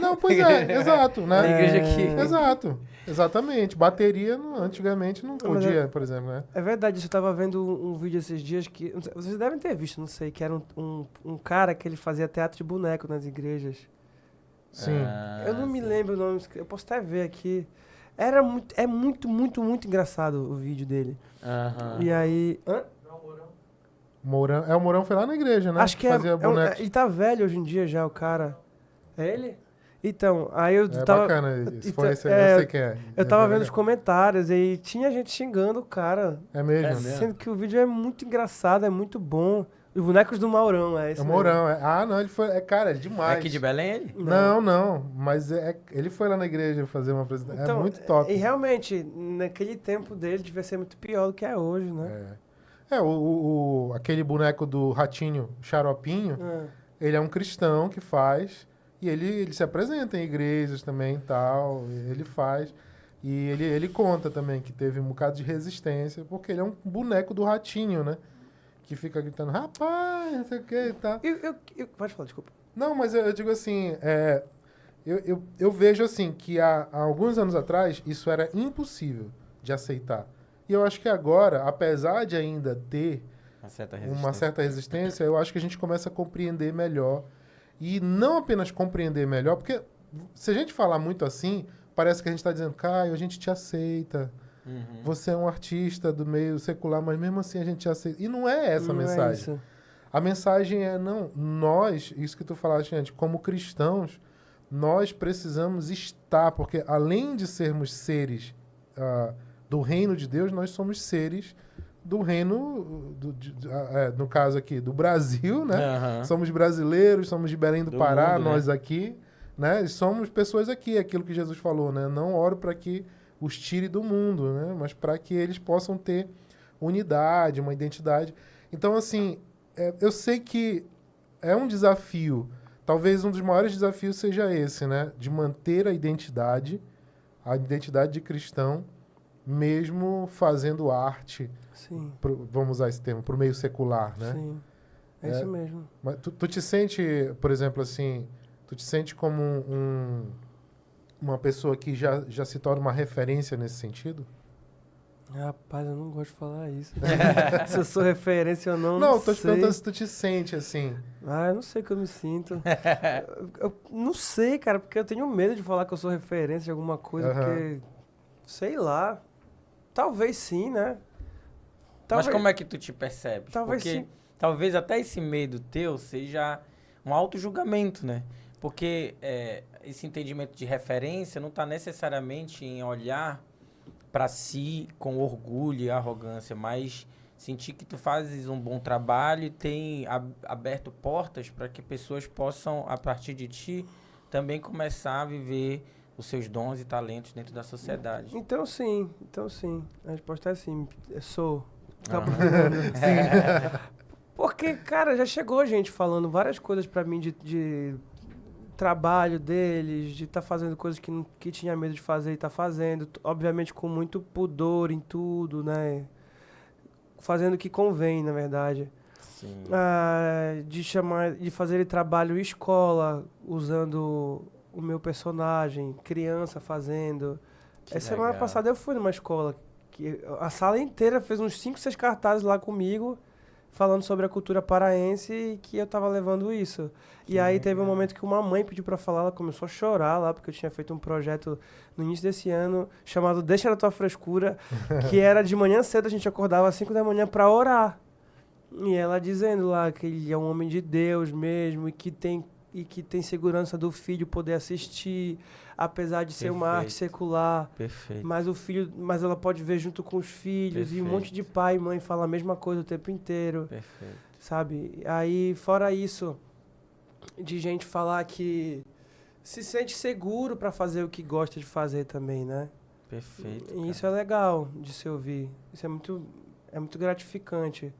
Speaker 1: Não, pois é, exato, né?
Speaker 2: Na igreja que...
Speaker 1: Exato, exatamente. Bateria, antigamente, não
Speaker 3: Mas
Speaker 1: podia, por exemplo, né?
Speaker 3: É verdade, eu tava vendo um vídeo esses dias que... não sei, vocês devem ter visto, não sei, que era um cara que ele fazia teatro de boneco nas igrejas.
Speaker 1: Sim.
Speaker 3: Eu não me lembro o nome, eu posso até ver aqui. É muito engraçado o vídeo dele. E aí... Hã?
Speaker 1: Mourão, o Mourão foi lá na igreja, né?
Speaker 3: Acho que
Speaker 1: fazia bonecos.
Speaker 3: ele tá velho hoje em dia já, o cara. É ele? Então, aí eu
Speaker 1: É
Speaker 3: tava...
Speaker 1: bacana, se
Speaker 3: então,
Speaker 1: for esse aí, eu sei quem é.
Speaker 3: Eu tava
Speaker 1: É
Speaker 3: vendo os
Speaker 1: legal.
Speaker 3: comentários e tinha gente xingando o cara.
Speaker 1: É mesmo?
Speaker 2: É mesmo?
Speaker 3: Sendo que o vídeo é muito engraçado, é muito bom. Os bonecos do Maurão, é
Speaker 1: É
Speaker 3: isso
Speaker 1: o
Speaker 3: mesmo.
Speaker 1: Mourão. Ah, não, ele foi... cara, é
Speaker 2: É
Speaker 1: demais.
Speaker 2: aqui de Belém ele?
Speaker 1: Não, mas ele foi lá na igreja fazer uma apresentação.
Speaker 3: Então,
Speaker 1: É muito top.
Speaker 3: E realmente, naquele tempo dele, devia ser muito pior do que é hoje, né?
Speaker 1: Aquele boneco do Ratinho, Xaropinho,
Speaker 3: É.
Speaker 1: ele é um cristão que faz, e ele se apresenta em igrejas também e tal, ele faz. E ele conta também que teve um bocado de resistência, porque ele é um boneco do Ratinho, né? Que fica gritando, rapaz, não sei o que e tal.
Speaker 3: Pode falar, desculpa.
Speaker 1: Não, mas eu digo assim, eu vejo assim que há alguns anos atrás isso era impossível de aceitar. E eu acho que agora, apesar de ainda ter uma certa resistência, eu acho que a gente começa a compreender melhor. E não apenas compreender melhor, porque se a gente falar muito assim, parece que a gente está dizendo, Caio, a gente te aceita.
Speaker 2: Uhum.
Speaker 1: Você é um artista do meio secular, mas mesmo assim a gente te aceita. E não é essa a
Speaker 3: Não é
Speaker 1: mensagem.
Speaker 3: isso.
Speaker 1: A mensagem é, não, nós, isso que tu falaste antes, como cristãos, nós precisamos estar, porque além de sermos seres do reino de Deus, nós somos seres do reino, no caso aqui, do Brasil, né?
Speaker 2: Aham.
Speaker 1: Somos brasileiros, somos de Belém do
Speaker 2: Do
Speaker 1: Pará,
Speaker 2: mundo, né?
Speaker 1: nós aqui, né? E somos pessoas aqui, aquilo que Jesus falou, né? Não oro para que os tire do mundo, né? Mas para que eles possam ter unidade, uma identidade. Então, assim, eu sei que é um desafio. Talvez um dos maiores desafios seja esse, né? De manter a identidade de cristão, mesmo fazendo arte,
Speaker 3: Sim,
Speaker 1: vamos usar esse termo, para o meio secular, né?
Speaker 3: sim. É isso mesmo.
Speaker 1: Mas tu te sente, por exemplo, assim, tu te sente como uma pessoa que já se torna uma referência nesse sentido?
Speaker 3: Rapaz, eu não gosto de falar isso. Se eu sou referência ou não,
Speaker 1: Não,
Speaker 3: não
Speaker 1: tô te
Speaker 3: sei.
Speaker 1: perguntando se tu te sente assim.
Speaker 3: Ah, eu não sei o que eu me sinto. Eu não sei, cara, porque eu tenho medo de falar que eu sou referência de alguma coisa,
Speaker 1: Aham.
Speaker 3: porque... Sei lá. Talvez sim, né?
Speaker 2: Mas como é que tu te percebes?
Speaker 3: Talvez
Speaker 2: Porque
Speaker 3: sim.
Speaker 2: talvez até esse medo teu seja um auto-julgamento, né? Porque esse entendimento de referência não está necessariamente em olhar para si com orgulho e arrogância, mas sentir que tu fazes um bom trabalho e tem aberto portas para que pessoas possam, a partir de ti, também começar a viver os seus dons e talentos dentro da sociedade.
Speaker 3: Então sim. A resposta é sim. Eu sou.
Speaker 2: Aham.
Speaker 3: Porque, cara, já chegou gente falando várias coisas pra mim de trabalho deles, de estar fazendo coisas que tinha medo de fazer e tá fazendo. Obviamente com muito pudor em tudo, né? Fazendo o que convém, na verdade.
Speaker 2: Sim.
Speaker 3: De fazer trabalho escola, usando o meu personagem, criança fazendo.
Speaker 2: Que
Speaker 3: Semana
Speaker 2: legal.
Speaker 3: passada eu fui numa escola que a sala inteira fez uns 5, 6 cartazes lá comigo, falando sobre a cultura paraense e que eu tava levando isso. E aí teve um momento que uma mãe pediu pra falar, ela começou a chorar lá, porque eu tinha feito um projeto no início desse ano, chamado Deixa da Tua Frescura, que era de manhã cedo, a gente acordava às 5 da manhã pra orar. E ela dizendo lá que ele é um homem de Deus mesmo e que tem segurança do filho poder assistir, apesar de ser uma arte
Speaker 2: Perfeito.
Speaker 3: secular.
Speaker 2: Perfeito.
Speaker 3: Mas ela pode ver junto com os filhos. E um monte de
Speaker 2: Perfeito.
Speaker 3: pai e mãe fala a mesma coisa o tempo inteiro,
Speaker 2: Perfeito.
Speaker 3: sabe? Aí, fora isso, de gente falar que se sente seguro pra fazer o que gosta de fazer também, né?
Speaker 2: Perfeito.
Speaker 3: E isso é legal de se ouvir. Isso é muito gratificante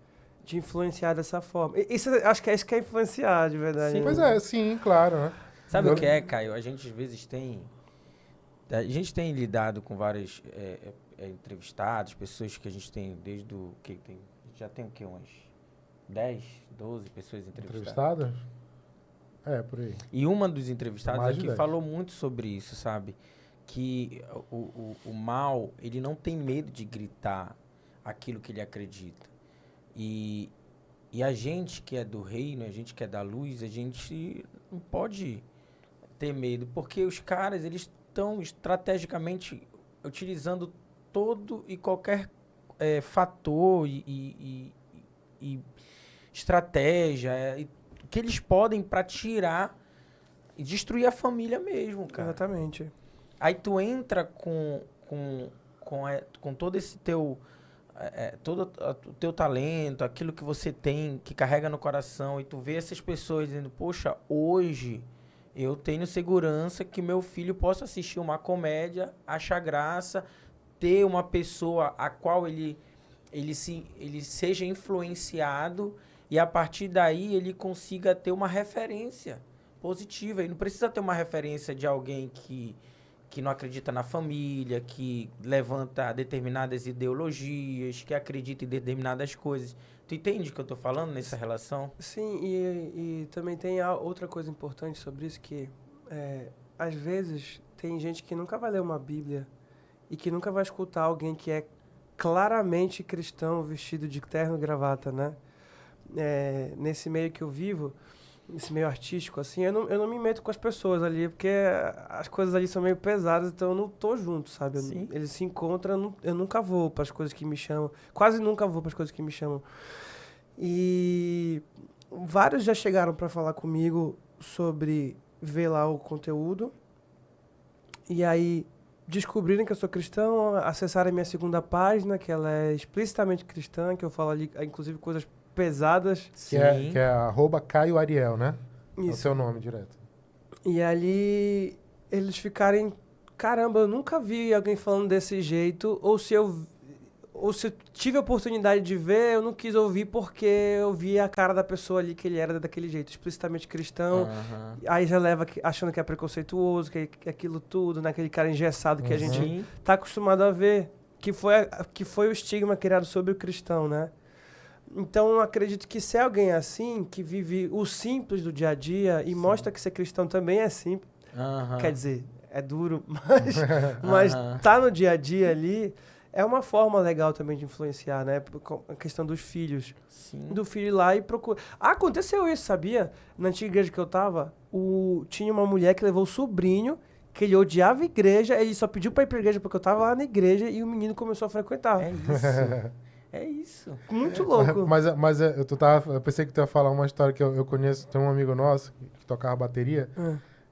Speaker 3: de influenciar dessa forma. Acho que é isso que é influenciar, de verdade.
Speaker 2: Sim.
Speaker 1: Pois é, sim, claro, né?
Speaker 2: Sabe
Speaker 1: Eu-
Speaker 2: o que é, Caio? A gente às vezes tem... A gente tem lidado com vários entrevistados, pessoas que a gente tem desde o... que tem, já tem o quê? Umas 10, 12 pessoas entrevistadas.
Speaker 1: Entrevistado? Por aí.
Speaker 2: E uma dos entrevistados
Speaker 1: Mais de
Speaker 2: aqui
Speaker 1: 10.
Speaker 2: falou muito sobre isso, sabe? Que o mal, ele não tem medo de gritar aquilo que ele acredita. E a gente que é do reino, a gente que é da luz, a gente não pode ter medo, porque os caras, eles estão estrategicamente utilizando todo e qualquer fator e estratégia que eles podem para tirar e destruir a família mesmo, cara.
Speaker 3: Exatamente.
Speaker 2: Aí tu entra com todo esse teu todo o teu talento, aquilo que você tem, que carrega no coração, e tu vê essas pessoas dizendo, poxa, hoje eu tenho segurança que meu filho possa assistir uma comédia, achar graça, ter uma pessoa a qual ele seja influenciado e a partir daí ele consiga ter uma referência positiva. Ele não precisa ter uma referência de alguém que não acredita na família, que levanta determinadas ideologias, que acredita em determinadas coisas. Tu entende o que eu tô falando nessa relação?
Speaker 3: Sim, e também tem outra coisa importante sobre isso, que às vezes tem gente que nunca vai ler uma Bíblia e que nunca vai escutar alguém que é claramente cristão, vestido de terno e gravata, né? Nesse meio que eu vivo, esse meio artístico, assim, eu não me meto com as pessoas ali, porque as coisas ali são meio pesadas, então eu não tô junto, sabe?
Speaker 2: Sim.
Speaker 3: Eles se encontram, eu nunca vou para as coisas que me chamam, quase nunca vou para as coisas que me chamam. E vários já chegaram para falar comigo sobre ver lá o conteúdo, e aí descobrirem que eu sou cristão, acessarem a minha segunda página, que ela é explicitamente cristã, que eu falo ali, inclusive, coisas pesadas.
Speaker 1: Que é @Caio Ariel, né? É o
Speaker 3: Isso.
Speaker 1: seu nome direto.
Speaker 3: E ali eles ficarem, caramba, eu nunca vi alguém falando desse jeito, ou se eu tive a oportunidade de ver, eu não quis ouvir porque eu vi a cara da pessoa ali que ele era daquele jeito, explicitamente cristão.
Speaker 2: Aham.
Speaker 3: Aí já leva achando que é preconceituoso, que é aquilo tudo, naquele cara engessado que a gente
Speaker 2: Sim.
Speaker 3: tá acostumado a ver, que foi o estigma criado sobre o cristão, né? Então, eu acredito que se é alguém assim, que vive o simples do dia a dia e mostra que ser cristão também é simples,
Speaker 2: Aham.
Speaker 3: quer dizer, é duro, mas
Speaker 2: Aham.
Speaker 3: tá no dia a dia ali, é uma forma legal também de influenciar, né? A questão dos filhos.
Speaker 2: Sim.
Speaker 3: Do filho ir lá e procurar. Aconteceu isso, sabia? Na antiga igreja que eu tava, tinha uma mulher que levou o sobrinho, que ele odiava a igreja, ele só pediu pra ir pra igreja porque eu tava lá na igreja e o menino começou a frequentar.
Speaker 2: É isso. É isso.
Speaker 3: Muito louco.
Speaker 1: Eu pensei que tu ia falar uma história que eu conheço. Tem um amigo nosso que tocava bateria.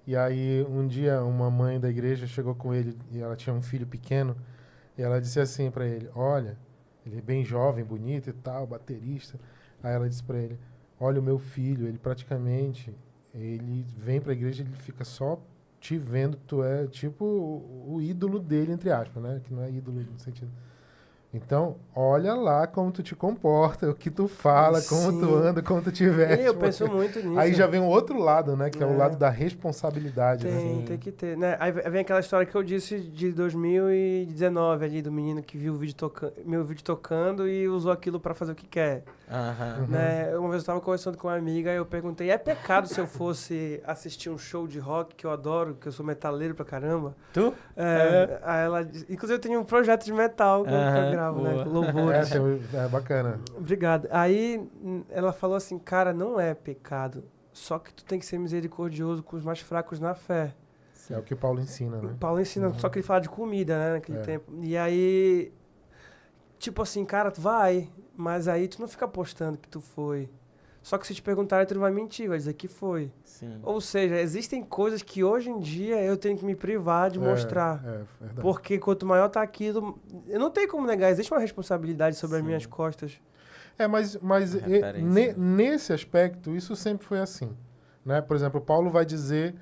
Speaker 1: E aí, um dia, uma mãe da igreja chegou com ele e ela tinha um filho pequeno. E ela disse assim pra ele: Olha, ele é bem jovem, bonito e tal, baterista. Aí ela disse pra ele: Olha, o meu filho, ele praticamente, ele vem pra igreja, ele fica só te vendo. Tu é tipo o ídolo dele, entre aspas, né? Que não é ídolo no sentido. Então, olha lá como tu te comporta, o que tu fala, como tu
Speaker 3: Sim.
Speaker 1: anda, como tu te veste.
Speaker 3: Eu penso muito nisso.
Speaker 1: Aí já vem o outro lado, né? Que é o
Speaker 3: É.
Speaker 1: lado da responsabilidade, né?
Speaker 3: Tem que ter, né? Aí vem aquela história que eu disse de 2019 ali, do menino que viu meu vídeo tocando e usou aquilo pra fazer o que quer.
Speaker 2: Aham.
Speaker 3: Né? Uma vez eu tava conversando com uma amiga e eu perguntei, é pecado se eu fosse assistir um show de rock que eu adoro, que eu sou metaleiro pra caramba?
Speaker 2: Tu?
Speaker 3: Aí ela inclusive eu tenho um projeto de metal que eu gravo, né?
Speaker 2: boa.
Speaker 3: Louvores.
Speaker 1: É bacana.
Speaker 3: Obrigado. Aí ela falou assim, cara, não é pecado, só que tu tem que ser misericordioso com os mais fracos na fé.
Speaker 1: É o que o Paulo ensina, né?
Speaker 3: Paulo ensina, só que ele fala de comida, né, naquele
Speaker 1: É.
Speaker 3: tempo. E aí, tipo assim, cara, tu vai, mas aí tu não fica postando que tu foi. Só que se te perguntarem, tu não vai mentir, vai dizer que foi.
Speaker 2: Sim.
Speaker 3: Ou seja, existem coisas que hoje em dia eu tenho que me privar de mostrar.
Speaker 1: É, verdade.
Speaker 3: Porque quanto maior tá aquilo, eu não tenho como negar, existe uma responsabilidade sobre as
Speaker 2: Sim.
Speaker 3: minhas costas.
Speaker 1: Mas
Speaker 2: referência.
Speaker 1: nesse aspecto, isso sempre foi assim. Né? Por exemplo, Paulo vai dizer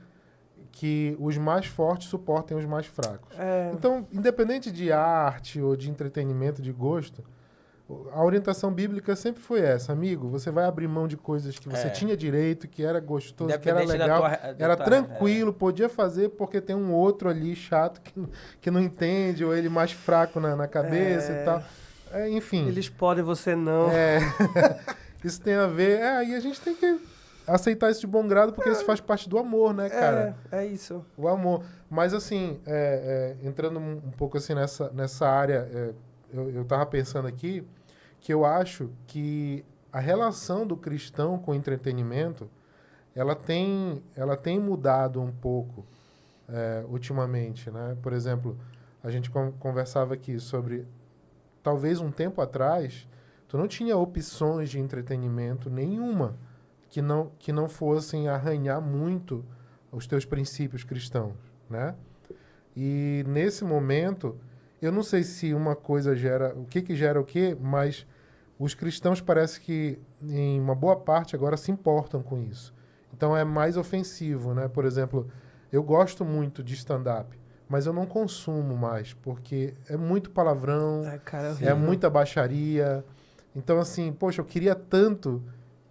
Speaker 1: que os mais fortes suportem os mais fracos. Então, independente de arte ou de entretenimento, de gosto, a orientação bíblica sempre foi essa. Amigo, você vai abrir mão de coisas que você tinha direito, que era gostoso, que era
Speaker 2: Independente da
Speaker 1: legal,
Speaker 2: tua-
Speaker 1: era
Speaker 2: da tua-
Speaker 1: tranquilo, podia fazer porque tem um outro ali chato que não entende, ou ele mais fraco na cabeça e tal. Enfim.
Speaker 3: Eles podem, você não.
Speaker 1: Isso tem a ver... e a gente tem que aceitar isso de bom grado, porque isso faz parte do amor, né, cara?
Speaker 3: É isso.
Speaker 1: O amor. Mas, assim, entrando um pouco assim nessa área, eu tava pensando aqui que eu acho que a relação do cristão com o entretenimento, ela tem mudado um pouco ultimamente, né? Por exemplo, a gente conversava aqui sobre, talvez um tempo atrás, tu não tinha opções de entretenimento nenhuma que não fossem arranhar muito os teus princípios cristãos, né? E nesse momento, eu não sei se uma coisa gera... O que gera o quê, mas os cristãos parece que, em uma boa parte, agora se importam com isso. Então, é mais ofensivo, né? Por exemplo, eu gosto muito de stand-up, mas eu não consumo mais, porque é muito palavrão,
Speaker 3: Cara,
Speaker 1: é muita baixaria. Então, assim, poxa, eu queria tanto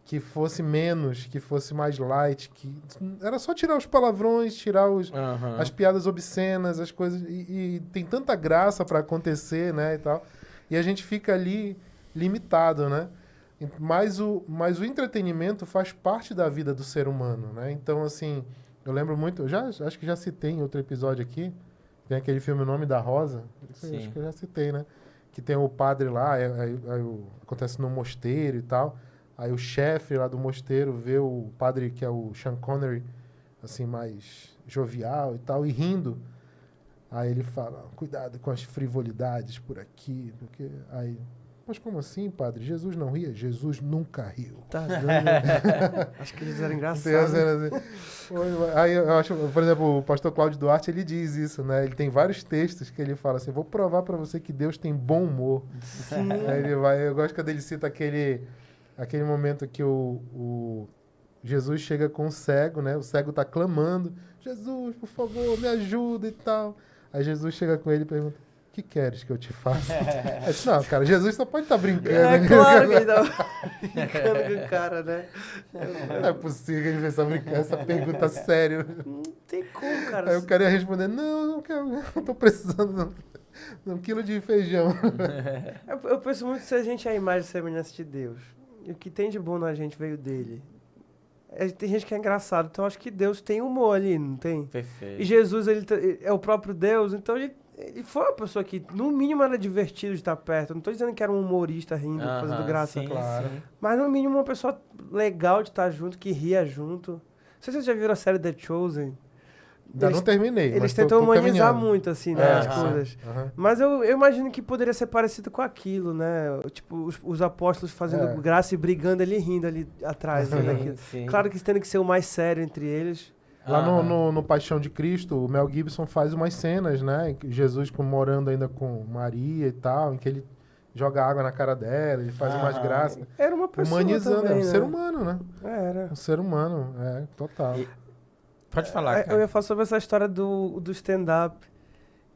Speaker 1: que fosse menos, que fosse mais light, que era só tirar os palavrões, tirar as piadas obscenas, as coisas, e tem tanta graça para acontecer, né, e tal. E a gente fica ali limitado, né? Mas o entretenimento faz parte da vida do ser humano, né? Então, assim, eu lembro muito, acho que já citei em outro episódio aqui, tem aquele filme O Nome da Rosa, acho que eu já citei, né? Que tem o padre lá, acontece no mosteiro e tal. Aí o chefe lá do mosteiro vê o padre, que é o Sean Connery, assim, mais jovial e tal, e rindo. Aí ele fala, cuidado com as frivolidades por aqui, porque... Aí, mas como assim, padre? Jesus não ria? Jesus nunca riu.
Speaker 3: Tá doido. Acho que eles eram engraçados.
Speaker 1: Aí eu acho, por exemplo, o pastor Cláudio Duarte, ele diz isso, né? Ele tem vários textos que ele fala assim, vou provar para você que Deus tem bom humor. Aí ele vai, eu gosto quando ele cita aquele momento que o Jesus chega com o cego, né? O cego tá clamando, Jesus, por favor, me ajuda e tal. Aí Jesus chega com ele e pergunta, o que queres que eu te faça? Disse, não, cara, Jesus só pode estar brincando.
Speaker 3: É claro que ele tava brincando com o cara, né?
Speaker 1: Não é possível que ele fez essa pergunta séria.
Speaker 3: Não tem como, cara.
Speaker 1: Aí o cara ia responder, não quero, não tô precisando de 1 quilo de feijão.
Speaker 3: Eu penso muito se a gente é a imagem e semelhança de Deus. E o que tem de bom na gente veio dele. Tem gente que é engraçado, então acho que Deus tem humor ali, não tem?
Speaker 2: Perfeito.
Speaker 3: E Jesus, ele é o próprio Deus, então ele foi uma pessoa que, no mínimo, era divertido de estar perto. Eu não tô dizendo que era um humorista rindo, fazendo graça.
Speaker 2: Sim,
Speaker 1: claro.
Speaker 2: sim.
Speaker 3: Mas, no mínimo, uma pessoa legal de estar junto, que ria junto. Não sei se vocês já viram a série The Chosen.
Speaker 1: Ainda não terminei.
Speaker 3: Eles
Speaker 1: mas
Speaker 3: tentam
Speaker 1: tô
Speaker 3: humanizar
Speaker 1: caminhando.
Speaker 3: muito, assim, né, as
Speaker 2: Aham.
Speaker 3: coisas.
Speaker 1: Aham.
Speaker 3: Mas eu imagino que poderia ser parecido com aquilo, né? Tipo, os apóstolos fazendo graça e brigando ali, rindo ali atrás. Né, daquilo.
Speaker 2: Sim.
Speaker 3: Claro que tendo que ser o mais sério entre eles.
Speaker 1: Lá no Paixão de Cristo, o Mel Gibson faz umas cenas, né? Jesus morando ainda com Maria e tal, em que ele joga água na cara dela, ele faz umas graças.
Speaker 3: Era uma pessoa
Speaker 1: Humanizando,
Speaker 3: também,
Speaker 1: é um
Speaker 3: né?
Speaker 1: ser humano, né?
Speaker 3: Era.
Speaker 1: Um ser humano, total.
Speaker 2: Pode falar,
Speaker 3: Eu
Speaker 2: cara.
Speaker 3: ia falar sobre essa história do stand-up,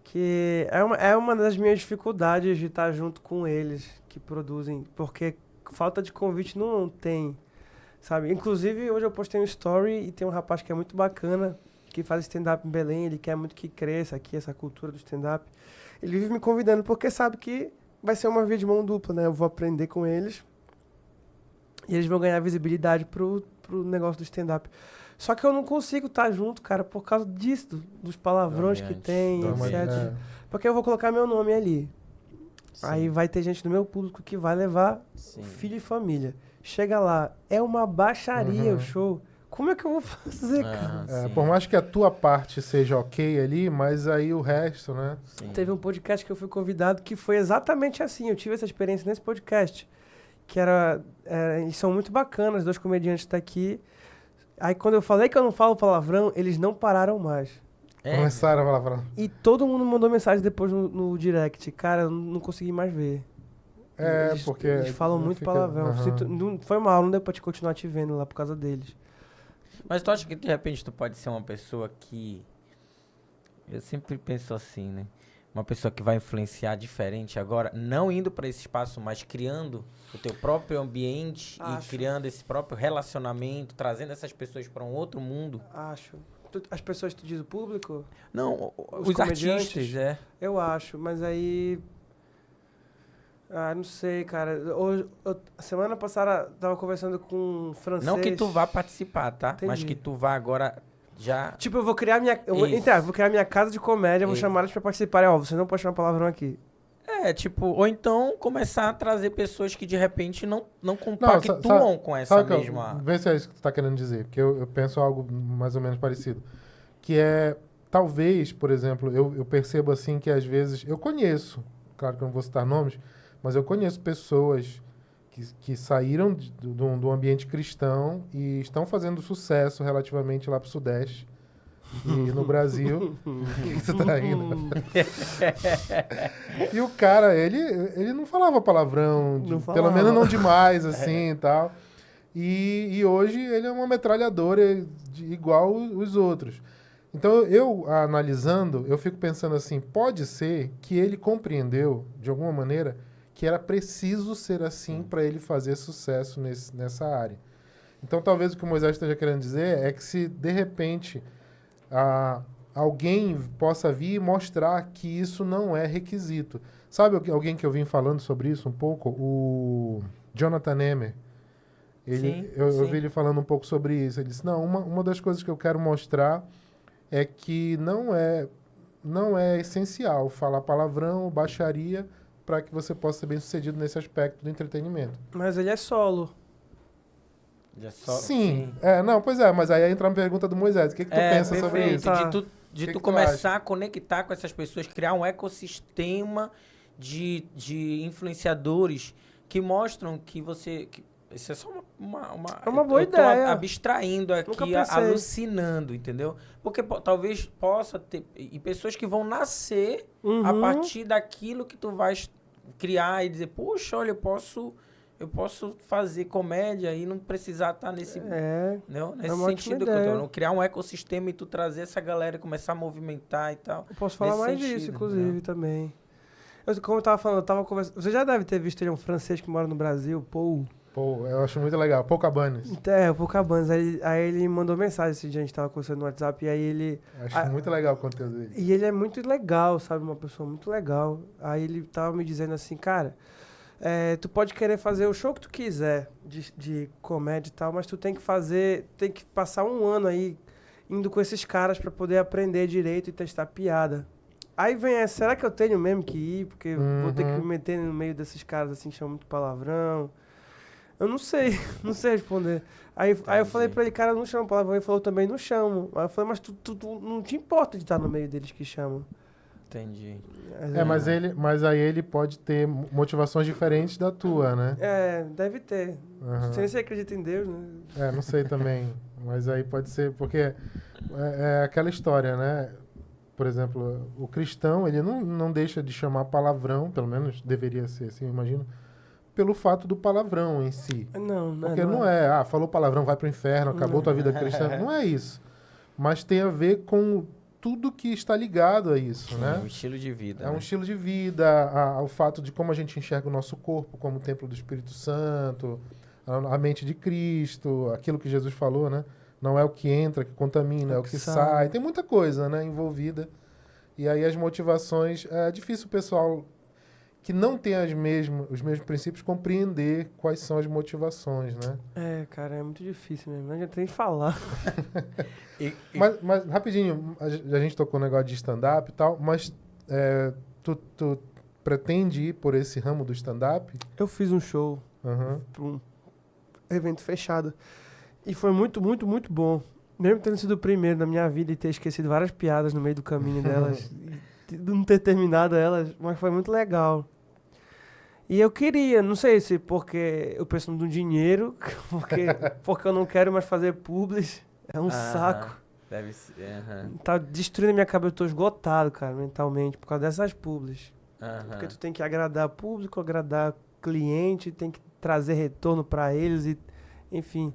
Speaker 3: que é uma das minhas dificuldades de estar junto com eles que produzem, porque falta de convite não tem, sabe? Inclusive, hoje eu postei um story e tem um rapaz que é muito bacana, que faz stand-up em Belém, ele quer muito que cresça aqui, essa cultura do stand-up. Ele vive me convidando porque sabe que vai ser uma via de mão dupla, né? Eu vou aprender com eles e eles vão ganhar visibilidade pro negócio do stand-up. Só que eu não consigo estar junto, cara, por causa disso, dos palavrões que tem, etc. Porque eu vou colocar meu nome ali.
Speaker 2: Sim.
Speaker 3: Aí vai ter gente do meu público que vai levar filho e família. Chega lá, é uma baixaria o show. Como é que eu vou fazer, cara?
Speaker 1: Por mais que a tua parte seja ok ali, mas aí o resto, né?
Speaker 2: Sim.
Speaker 3: Teve um podcast que eu fui convidado que foi exatamente assim. Eu tive essa experiência nesse podcast. Que eles são muito bacanas, 2 comediantes daqui. Aí quando eu falei que eu não falo palavrão, eles não pararam mais.
Speaker 1: Começaram a falar pra...
Speaker 3: E todo mundo mandou mensagem depois no direct. Cara, eu não consegui mais ver.
Speaker 1: Porque...
Speaker 3: Eles falam muito palavrão. Não, foi mal, não deu pra continuar te vendo lá por causa deles.
Speaker 2: Mas tu acha que de repente tu pode ser uma pessoa que... Eu sempre penso assim, né? Uma pessoa que vai influenciar diferente agora, não indo para esse espaço, mas criando o teu próprio ambiente e criando esse próprio relacionamento, trazendo essas pessoas para um outro mundo.
Speaker 3: Acho. As pessoas, tu diz o público?
Speaker 2: Não, os artistas,
Speaker 3: Eu acho, mas aí... não sei, cara. Semana passada tava conversando com um francês.
Speaker 2: Não que tu vá participar, tá?
Speaker 3: Entendi.
Speaker 2: Mas que tu vá agora já...
Speaker 3: Tipo, eu vou criar vou criar minha casa de comédia, vou chamar eles pra participarem. Você não pode chamar palavrão aqui.
Speaker 2: ou então começar a trazer pessoas que de repente não compactuam com essa mesma...
Speaker 1: Vê se é isso que tu tá querendo dizer, porque eu penso algo mais ou menos parecido. Que é, talvez, por exemplo, eu percebo assim que às vezes... Eu conheço, claro que eu não vou citar nomes, mas eu conheço pessoas que saíram do ambiente cristão e estão fazendo sucesso relativamente lá pro Sudeste. E no Brasil... O que você tá rindo? E o cara, ele não falava palavrão,
Speaker 3: Não
Speaker 1: pelo
Speaker 3: falava.
Speaker 1: menos não demais, assim, e tal. E hoje ele é uma metralhadora igual os outros. Então, eu analisando, eu fico pensando assim, pode ser que ele compreendeu, de alguma maneira, que era preciso ser assim para ele fazer sucesso nessa área. Então, talvez o que o Moisés esteja querendo dizer é que se, de repente, alguém possa vir e mostrar que isso não é requisito. Sabe alguém que eu vim falando sobre isso um pouco? O Jonathan Emer. Eu vi ele falando um pouco sobre isso. Ele disse, não, uma das coisas que eu quero mostrar é que não é essencial falar palavrão, baixaria, para que você possa ser bem sucedido nesse aspecto do entretenimento.
Speaker 3: Mas ele é solo.
Speaker 1: Sim. Não, pois é, mas aí entra a pergunta do Moisés. O que tu pensa sobre
Speaker 2: perfeito.
Speaker 1: isso?
Speaker 3: Tá.
Speaker 2: De
Speaker 1: Que
Speaker 2: tu
Speaker 1: tu
Speaker 2: começar a conectar com essas pessoas, criar um ecossistema de influenciadores que mostram que você... isso é só
Speaker 3: É uma boa
Speaker 2: eu tô
Speaker 3: ideia.
Speaker 2: abstraindo
Speaker 3: Nunca
Speaker 2: aqui,
Speaker 3: pensei.
Speaker 2: alucinando, entendeu? Porque talvez possa ter... E pessoas que vão nascer
Speaker 3: Uhum.
Speaker 2: a partir daquilo que tu vais criar e dizer, poxa, olha, eu posso fazer comédia e não precisar estar nesse... Não, nesse
Speaker 3: uma ótima
Speaker 2: sentido que eu
Speaker 3: ideia.
Speaker 2: tô. Criar um ecossistema e tu trazer essa galera e começar a movimentar e tal.
Speaker 3: Eu posso falar
Speaker 2: Nesse
Speaker 3: mais
Speaker 2: sentido,
Speaker 3: disso, inclusive, também. Como eu tava falando, eu tava conversando... Você já deve ter visto, ele é um francês que mora no Brasil, Paul.
Speaker 1: Pô, eu acho muito legal. Paul Cabanes.
Speaker 3: O Paul Cabanes. Aí ele mandou mensagem esse dia, a gente tava conversando no WhatsApp, e aí ele...
Speaker 1: Acho muito legal o conteúdo dele.
Speaker 3: E ele é muito legal, sabe? Uma pessoa muito legal. Aí ele tava me dizendo assim, cara, tu pode querer fazer o show que tu quiser de comédia e tal, mas tu tem que passar um ano aí indo com esses caras pra poder aprender direito e testar piada. Aí vem será que eu tenho mesmo que ir? Porque vou ter que me meter no meio desses caras assim, que chamam muito palavrão. Eu não sei, não sei responder. Aí eu falei pra ele, cara, eu não chamo palavrão. Ele falou também, não chamo. Aí eu falei, mas tu não te importa de estar no meio deles que chamam.
Speaker 2: Entendi.
Speaker 1: Mas aí ele pode ter motivações diferentes da tua, né?
Speaker 3: Deve ter.
Speaker 1: Uhum.
Speaker 3: Você nem se acredita em Deus, né?
Speaker 1: Não sei também. Mas aí pode ser, porque é aquela história, né? Por exemplo, o cristão, ele não deixa de chamar palavrão, pelo menos deveria ser assim, eu imagino, pelo fato do palavrão em si.
Speaker 3: Não,
Speaker 1: Porque não é, falou palavrão, vai pro inferno, acabou tua vida cristã. Não é isso. Mas tem a ver com tudo que está ligado a isso, né?
Speaker 2: É um estilo de vida.
Speaker 1: É um estilo de vida, ao fato de como a gente enxerga o nosso corpo como templo do Espírito Santo, a mente de Cristo, aquilo que Jesus falou, né? Não é o que entra que contamina, é o que sai. Tem muita coisa, né, envolvida. E aí as motivações... É difícil o pessoal que não tem os mesmos princípios compreender quais são as motivações, né?
Speaker 3: Cara, é muito difícil mesmo. Não adianta nem falar.
Speaker 1: Mas rapidinho, a gente tocou no negócio de stand-up e tal, mas tu pretende ir por esse ramo do stand-up?
Speaker 3: Eu fiz um show pra um evento fechado. E foi muito, muito, muito bom. Mesmo tendo sido o primeiro na minha vida e ter esquecido várias piadas no meio do caminho delas. E não ter terminado elas, mas foi muito legal. E eu queria, não sei se porque eu penso no dinheiro, porque eu não quero mais fazer publis. É um saco.
Speaker 2: Deve ser.
Speaker 3: Tá destruindo a minha cabeça, eu tô esgotado, cara, mentalmente, por causa dessas publis. Porque tu tem que agradar público, agradar cliente, tem que trazer retorno pra eles, e enfim.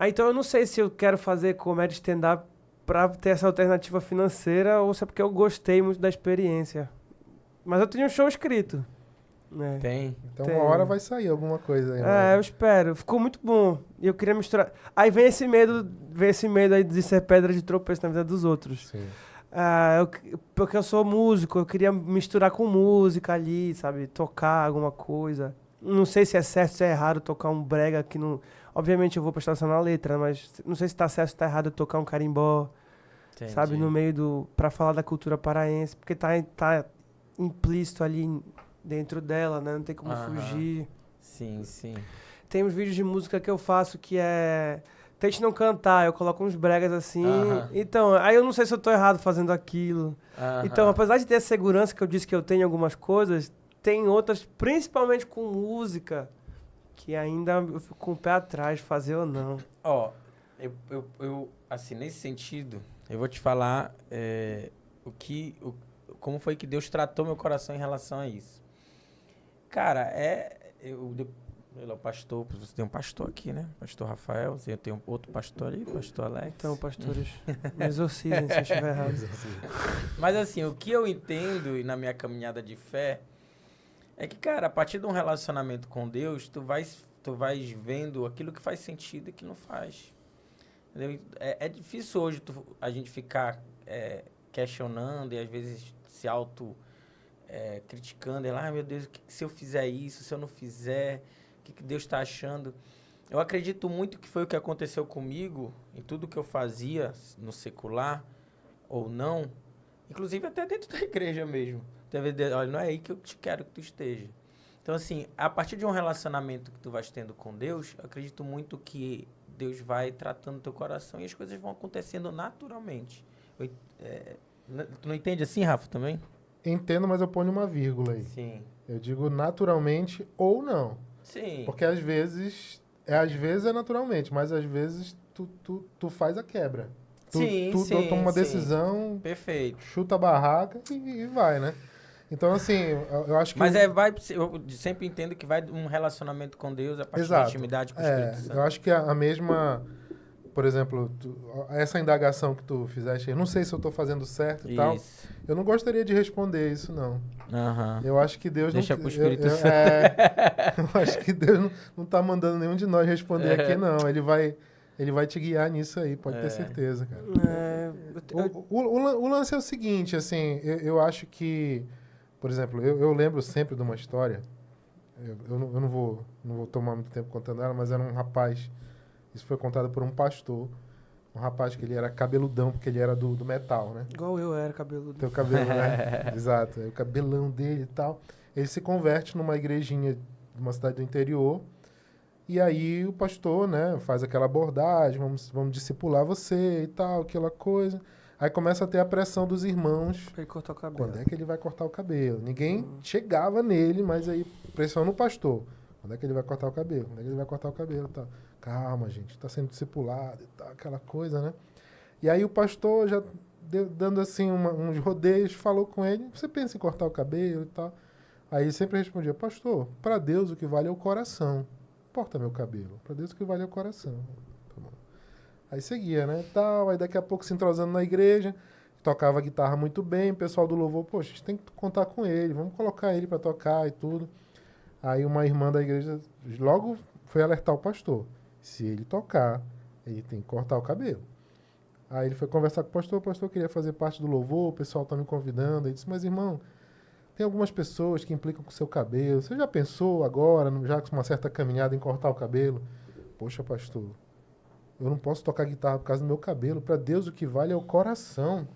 Speaker 3: Então eu não sei se eu quero fazer comédia stand-up pra ter essa alternativa financeira ou se é porque eu gostei muito da experiência. Mas eu tenho um show escrito.
Speaker 2: Tem.
Speaker 1: Então uma hora vai sair alguma coisa aí.
Speaker 3: Eu espero. Ficou muito bom. E eu queria misturar. Aí vem esse medo aí de ser pedra de tropeço na vida dos outros.
Speaker 1: Sim.
Speaker 3: Porque eu sou músico, eu queria misturar com música ali, sabe? Tocar alguma coisa. Não sei se é certo, se é errado tocar um brega que não... Obviamente eu vou prestar atenção na letra, mas não sei se tá certo, se tá errado eu tocar um carimbó.
Speaker 2: Entendi.
Speaker 3: Sabe? No meio pra falar da cultura paraense. Porque tá implícito ali dentro dela, né? Não tem como fugir.
Speaker 2: Sim, sim.
Speaker 3: Tem uns vídeos de música que eu faço que é... Tente não cantar, eu coloco uns bregas assim. Então, aí eu não sei se eu tô errado fazendo aquilo. Então, apesar de ter a segurança que eu disse que eu tenho em algumas coisas, tem outras, principalmente com música, que ainda eu fico com o pé atrás, fazer ou não.
Speaker 2: Assim, nesse sentido, eu vou te falar como foi que Deus tratou meu coração em relação a isso. Cara, ele é o pastor, você tem um pastor aqui, né? Pastor Rafael, você tem um outro pastor ali, pastor Alex.
Speaker 3: Então, pastores, me exorcizem se eu estiver errado.
Speaker 2: Mas assim, o que eu entendo e na minha caminhada de fé é que, cara, a partir de um relacionamento com Deus, tu vais vendo aquilo que faz sentido e que não faz. Entendeu? É difícil hoje a gente ficar questionando e às vezes se criticando. Ai, meu Deus, se eu fizer isso, se eu não fizer, o que Deus está achando? Eu acredito muito que foi o que aconteceu comigo em tudo que eu fazia no secular ou não, inclusive até dentro da igreja mesmo. Olha, não é aí que eu te quero que tu esteja. Então, assim, a partir de um relacionamento que tu vais tendo com Deus, eu acredito muito que Deus vai tratando teu coração e as coisas vão acontecendo naturalmente. Tu não entende assim, Rafa, também?
Speaker 1: Entendo, mas eu ponho uma vírgula aí.
Speaker 2: Sim.
Speaker 1: Eu digo naturalmente ou não.
Speaker 2: Sim.
Speaker 1: Porque às vezes é naturalmente, mas às vezes tu faz a quebra. Tu toma uma decisão,
Speaker 2: perfeito,
Speaker 1: chuta a barraca e vai, né? Então, assim, eu acho que...
Speaker 2: Mas eu sempre entendo que vai um relacionamento com Deus a partir da intimidade com o Espírito Santo.
Speaker 1: Eu acho que a mesma... Por exemplo, essa indagação que tu fizeste, eu não sei se eu estou fazendo certo e tal. Eu não gostaria de responder isso, não.
Speaker 2: Uhum.
Speaker 1: Eu acho que Deus
Speaker 2: Deixa
Speaker 1: não...
Speaker 2: pro Espírito Santo.
Speaker 1: Eu acho que Deus não está mandando nenhum de nós responder aqui, não. Ele vai te guiar nisso aí, pode ter certeza, cara. O lance é o seguinte, assim, eu acho que... Por exemplo, eu lembro sempre de uma história, eu não vou tomar muito tempo contando ela, mas era um rapaz, isso foi contado por um pastor, um rapaz que ele era cabeludão, porque ele era do metal, né?
Speaker 3: Igual eu era cabeludo.
Speaker 1: Teu cabelo, né? Exato, o cabelão dele e tal. Ele se converte numa igrejinha de uma cidade do interior, e aí o pastor, né, faz aquela abordagem, vamos discipular você e tal, aquela coisa... Aí começa a ter a pressão dos irmãos.
Speaker 3: Pra ele cortar o cabelo.
Speaker 1: Quando é que ele vai cortar o cabelo? Ninguém chegava nele, mas aí pressão no pastor. Quando é que ele vai cortar o cabelo? Quando é que ele vai cortar o cabelo? Tá. Calma, gente, está sendo discipulado e tal, aquela coisa, né? E aí o pastor já dando assim uns rodeios, falou com ele, você pensa em cortar o cabelo e tal? Aí ele sempre respondia, pastor, para Deus o que vale é o coração. Corta meu cabelo. Para Deus o que vale é o coração. Aí seguia, né, tal, aí daqui a pouco se entrosando na igreja, tocava guitarra muito bem, o pessoal do louvor, poxa, a gente tem que contar com ele, vamos colocar ele para tocar e tudo. Aí uma irmã da igreja logo foi alertar o pastor, se ele tocar, ele tem que cortar o cabelo. Aí ele foi conversar com o pastor queria fazer parte do louvor, o pessoal tá me convidando, ele disse, mas irmão, tem algumas pessoas que implicam com o seu cabelo, você já pensou agora, já com uma certa caminhada em cortar o cabelo? Poxa, pastor, eu não posso tocar guitarra por causa do meu cabelo. Para Deus o que vale é o coração.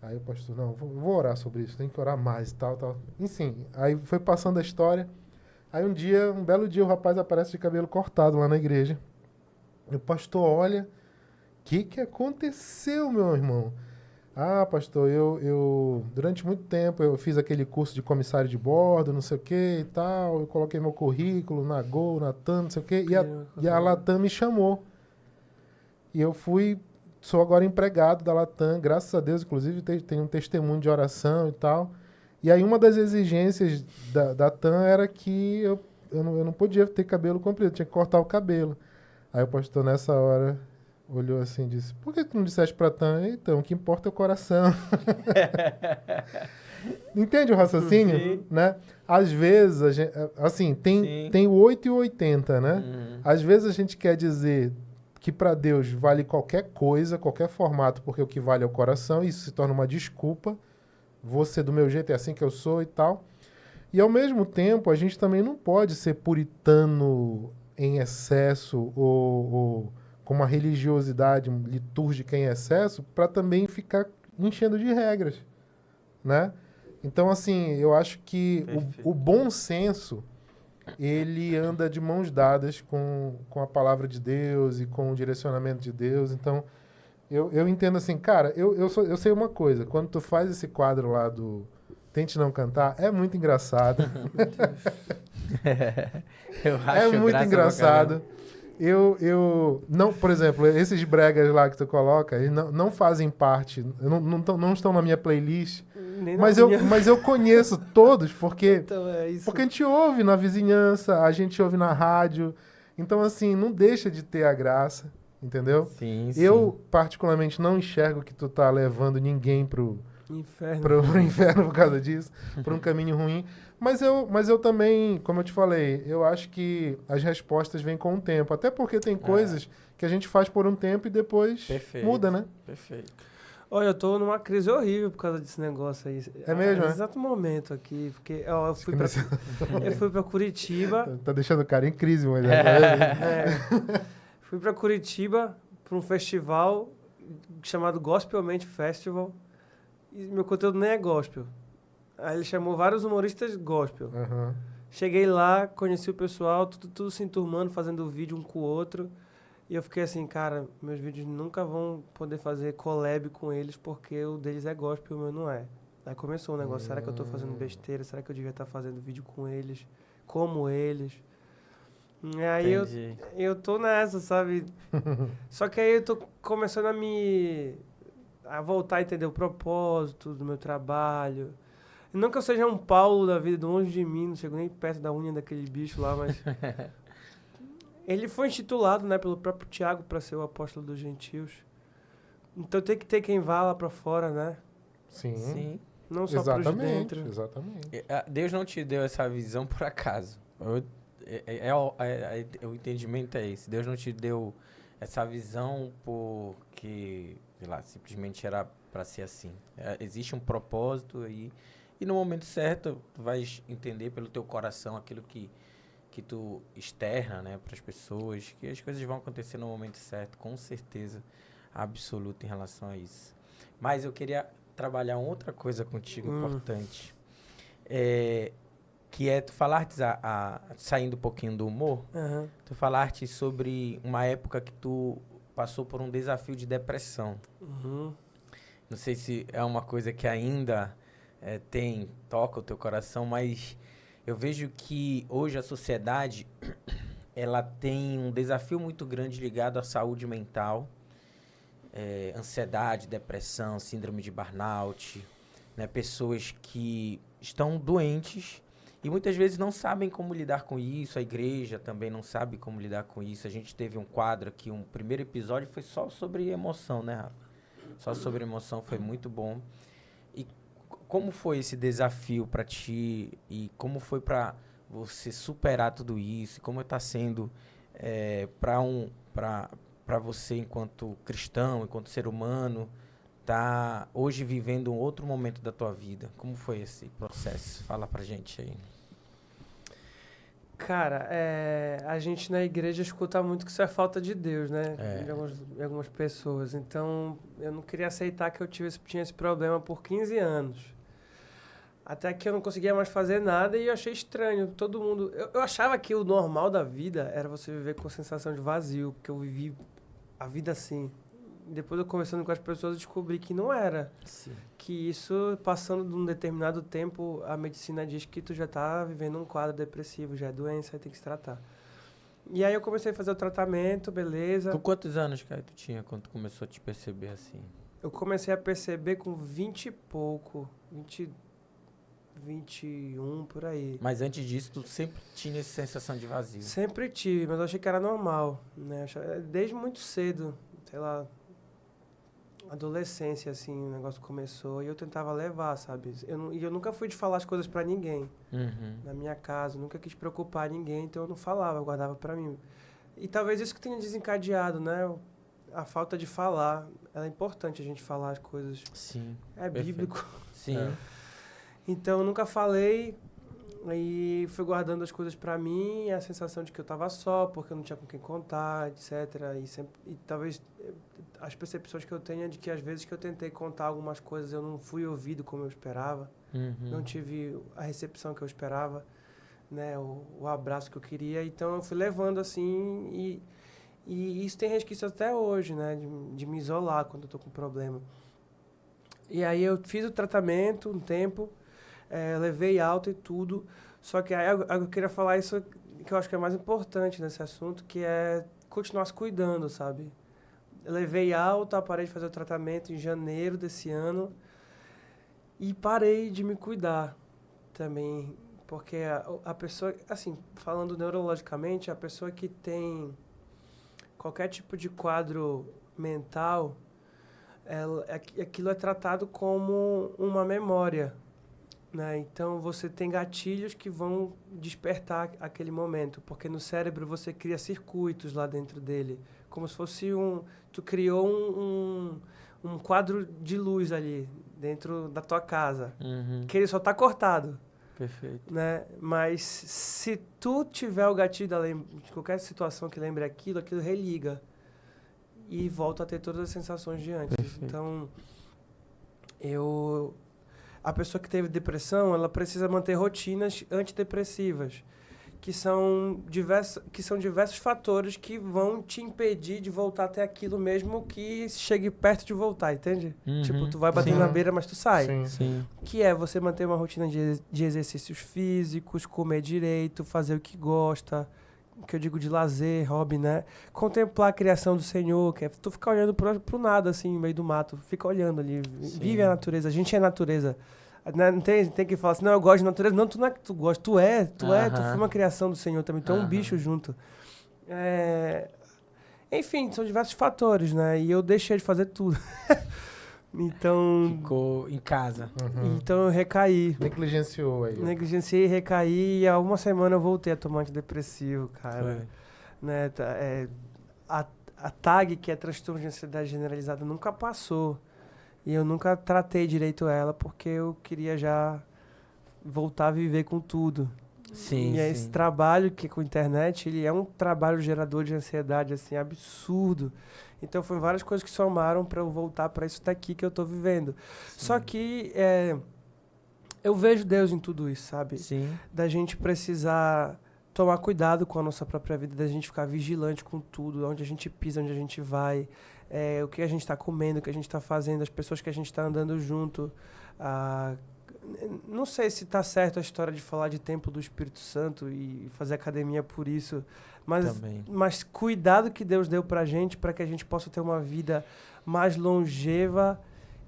Speaker 1: Aí o pastor, não, vou orar sobre isso, tem que orar mais e tal. Enfim, aí foi passando a história. Aí um belo dia, o rapaz aparece de cabelo cortado lá na igreja. E o pastor olha, o que aconteceu, meu irmão? Ah, pastor, eu durante muito tempo eu fiz aquele curso de comissário de bordo, não sei o que e tal. Eu coloquei meu currículo na Gol, na TAM, não sei o que. E a Latam me chamou. E eu sou agora empregado da Latam, graças a Deus, inclusive tem um testemunho de oração e tal. E aí uma das exigências da TAM era que eu não podia ter cabelo comprido, tinha que cortar o cabelo. Aí o pastor nessa hora olhou assim e disse, por que tu não disseste pra TAM? Então, o que importa é o coração. Entende o raciocínio?
Speaker 2: Sim.
Speaker 1: Né? Às vezes, a gente, assim, tem o 8 e o 80, né? Às vezes a gente quer dizer que para Deus vale qualquer coisa, qualquer formato, porque o que vale é o coração, e isso se torna uma desculpa, vou ser do meu jeito, é assim que eu sou e tal. E ao mesmo tempo, a gente também não pode ser puritano em excesso ou com uma religiosidade litúrgica em excesso para também ficar enchendo de regras, né? Então, assim, eu acho que o bom senso ele anda de mãos dadas com a palavra de Deus e com o direcionamento de Deus. Então, eu entendo assim, cara, eu sei uma coisa, quando tu faz esse quadro lá do Tente Não Cantar, é muito engraçado.
Speaker 2: Eu acho
Speaker 1: é muito engraçado. eu não, por exemplo, esses bregas lá que tu coloca, eles não fazem parte, não estão na minha playlist,
Speaker 3: Nem na
Speaker 1: mas
Speaker 3: minha.
Speaker 1: mas eu conheço todos porque
Speaker 3: Então é isso.
Speaker 1: a gente ouve na vizinhança, a gente ouve na rádio. Então, assim, não deixa de ter a graça, entendeu?
Speaker 2: Sim,
Speaker 1: Eu, particularmente, não enxergo que tu tá levando ninguém pro
Speaker 3: Inferno.
Speaker 1: inferno por causa disso, por um caminho ruim. Mas eu também, como eu te falei, eu acho que as respostas vêm com o tempo. Até porque tem coisas que a gente faz por um tempo e depois
Speaker 2: Perfeito.
Speaker 1: muda, né?
Speaker 2: Perfeito.
Speaker 3: Olha, eu tô numa crise horrível por causa desse negócio aí.
Speaker 1: É mesmo,
Speaker 3: No
Speaker 1: é?
Speaker 3: exato momento aqui, porque ó, eu fui pra Curitiba.
Speaker 1: Tá deixando o cara em crise, mas...
Speaker 3: Fui pra Curitiba pra um festival chamado Gospelmente Festival. E meu conteúdo nem é gospel. Aí ele chamou vários humoristas gospel.
Speaker 1: Aham.
Speaker 3: Cheguei lá, conheci o pessoal, tudo se enturmando, fazendo vídeo um com o outro. E eu fiquei assim, cara, meus vídeos nunca vão poder fazer collab com eles porque o deles é gospel e o meu não é. Aí começou o negócio, será que eu tô fazendo besteira? Será que eu devia estar fazendo vídeo com eles? Como eles? E aí
Speaker 2: Entendi.
Speaker 3: eu tô nessa, sabe? Só que aí eu tô começando a voltar a entender o propósito do meu trabalho. Não que eu seja um Paulo da vida, longe de mim, não chego nem perto da unha daquele bicho lá, mas... Ele foi intitulado, né, pelo próprio Tiago para ser o apóstolo dos gentios. Então tem que ter quem vá lá para fora, né?
Speaker 1: Sim.
Speaker 2: Sim.
Speaker 3: Não só para os de
Speaker 1: Exatamente,
Speaker 3: dentro.
Speaker 1: exatamente.
Speaker 2: Deus não te deu essa visão por acaso. O entendimento é esse. Deus não te deu essa visão porque, sei lá, simplesmente era para ser assim. Existe um propósito aí. E no momento certo, tu vais entender pelo teu coração aquilo que tu externa, né, para as pessoas, que as coisas vão acontecer no momento certo, com certeza absoluta em relação a isso. Mas eu queria trabalhar outra coisa contigo importante, que é tu falaste, saindo um pouquinho do humor,
Speaker 3: Aham.
Speaker 2: tu falaste sobre uma época que tu passou por um desafio de depressão.
Speaker 3: Uhum.
Speaker 2: Não sei se é uma coisa que ainda toca o teu coração, mas eu vejo que hoje a sociedade ela tem um desafio muito grande ligado à saúde mental, ansiedade, depressão, síndrome de burnout, né? Pessoas que estão doentes e muitas vezes não sabem como lidar com isso. A igreja também não sabe como lidar com isso. A gente teve um quadro aqui, um primeiro episódio foi só sobre emoção, né, Rafa? Só sobre emoção, foi muito bom. E como foi esse desafio para ti e como foi para você superar tudo isso? Como está sendo para você enquanto cristão, enquanto ser humano, tá hoje vivendo um outro momento da tua vida? Como foi esse processo? Fala pra gente aí.
Speaker 3: Cara, a gente na igreja escuta muito que isso é falta de Deus, né?
Speaker 2: É.
Speaker 3: De algumas pessoas. Então, eu não queria aceitar que eu tinha esse problema por 15 anos. Até que eu não conseguia mais fazer nada e eu achei estranho. Todo mundo... Eu achava que o normal da vida era você viver com sensação de vazio, porque eu vivi a vida assim. Depois eu conversando com as pessoas, eu descobri que não era.
Speaker 2: Sim.
Speaker 3: Que isso, passando de um determinado tempo, a medicina diz que tu já tá vivendo um quadro depressivo, já é doença, aí tem que se tratar. E aí eu comecei a fazer o tratamento, beleza.
Speaker 2: Com quantos anos, cara, tu tinha quando tu começou a te perceber assim?
Speaker 3: Eu comecei a perceber com 20 e pouco, 21, por aí.
Speaker 2: Mas antes disso, tu sempre tinha essa sensação de vazio.
Speaker 3: Sempre tive, mas eu achei que era normal, né? Desde muito cedo, sei lá, adolescência, assim, o negócio começou e eu tentava levar, sabe? Eu nunca fui de falar as coisas pra ninguém.
Speaker 2: Uhum.
Speaker 3: Na minha casa, nunca quis preocupar ninguém, então eu não falava, eu guardava pra mim. E talvez isso que tenha desencadeado, né? A falta de falar. É importante a gente falar as coisas.
Speaker 2: Sim.
Speaker 3: É
Speaker 2: Perfeito.
Speaker 3: bíblico.
Speaker 2: Sim.
Speaker 1: É.
Speaker 3: Então eu nunca falei e fui guardando as coisas pra mim, a sensação de que eu tava só, porque eu não tinha com quem contar, etc. E talvez as percepções que eu tenho é de que às vezes que eu tentei contar algumas coisas eu não fui ouvido como eu esperava.
Speaker 2: Uhum.
Speaker 3: Não tive a recepção que eu esperava, né, o abraço que eu queria. Então eu fui levando assim e isso tem resquício até hoje, né, de me isolar quando eu tô com problema. E aí eu fiz o tratamento um tempo, levei alta e tudo, só que aí eu queria falar isso que eu acho que é mais importante nesse assunto, que é continuasse cuidando, sabe? Eu levei alta, parei de fazer o tratamento em janeiro desse ano e parei de me cuidar também, porque a pessoa, assim, falando neurologicamente, a pessoa que tem qualquer tipo de quadro mental, aquilo é tratado como uma memória, né? Então, você tem gatilhos que vão despertar aquele momento, porque no cérebro você cria circuitos lá dentro dele, como se fosse tu criou um quadro de luz ali dentro da tua casa, que ele só tá cortado.
Speaker 2: Perfeito.
Speaker 3: Né? Mas se tu tiver o gatilho de qualquer situação que lembre aquilo religa e volta a ter todas as sensações de antes.
Speaker 2: Perfeito.
Speaker 3: Então, a pessoa que teve depressão, ela precisa manter rotinas antidepressivas, que são diversos fatores que vão te impedir de voltar até aquilo mesmo que chegue perto de voltar, entende? Tipo, tu vai bater na beira, mas tu sai.
Speaker 2: Sim.
Speaker 3: Que é você manter uma rotina de exercícios físicos, comer direito, fazer o que gosta, que eu digo de lazer, hobby, né? Contemplar a criação do Senhor, que é tu ficar olhando pro nada, assim, no meio do mato. Fica olhando ali, vive a natureza. A gente é natureza. Não tem que falar assim, não, eu gosto de natureza. Não, tu não é que tu gosta, tu foi uma criação do Senhor também, tu é um bicho junto. Enfim, são diversos fatores, né? E eu deixei de fazer tudo. Então...
Speaker 2: Ficou em casa.
Speaker 3: Então eu recaí.
Speaker 1: Negligenciou aí.
Speaker 3: Negligenciei, recaí e há uma semana eu voltei a tomar antidepressivo, cara. Né? A TAG, que é transtorno de ansiedade generalizada, nunca passou. E eu nunca tratei direito ela porque eu queria já voltar a viver com tudo.
Speaker 2: Sim,
Speaker 3: esse trabalho que com a internet, ele é um trabalho gerador de ansiedade, assim, absurdo. Então, foi várias coisas que somaram para eu voltar para isso daqui que eu tô vivendo. Sim. Só que eu vejo Deus em tudo isso, sabe?
Speaker 2: Sim.
Speaker 3: Da gente precisar tomar cuidado com a nossa própria vida, da gente ficar vigilante com tudo, onde a gente pisa, onde a gente vai, o que a gente está comendo, o que a gente está fazendo, as pessoas que a gente está andando junto. Não sei se está certo a história de falar de templo do Espírito Santo e fazer academia por isso, mas cuidado que Deus deu pra gente, para que a gente possa ter uma vida mais longeva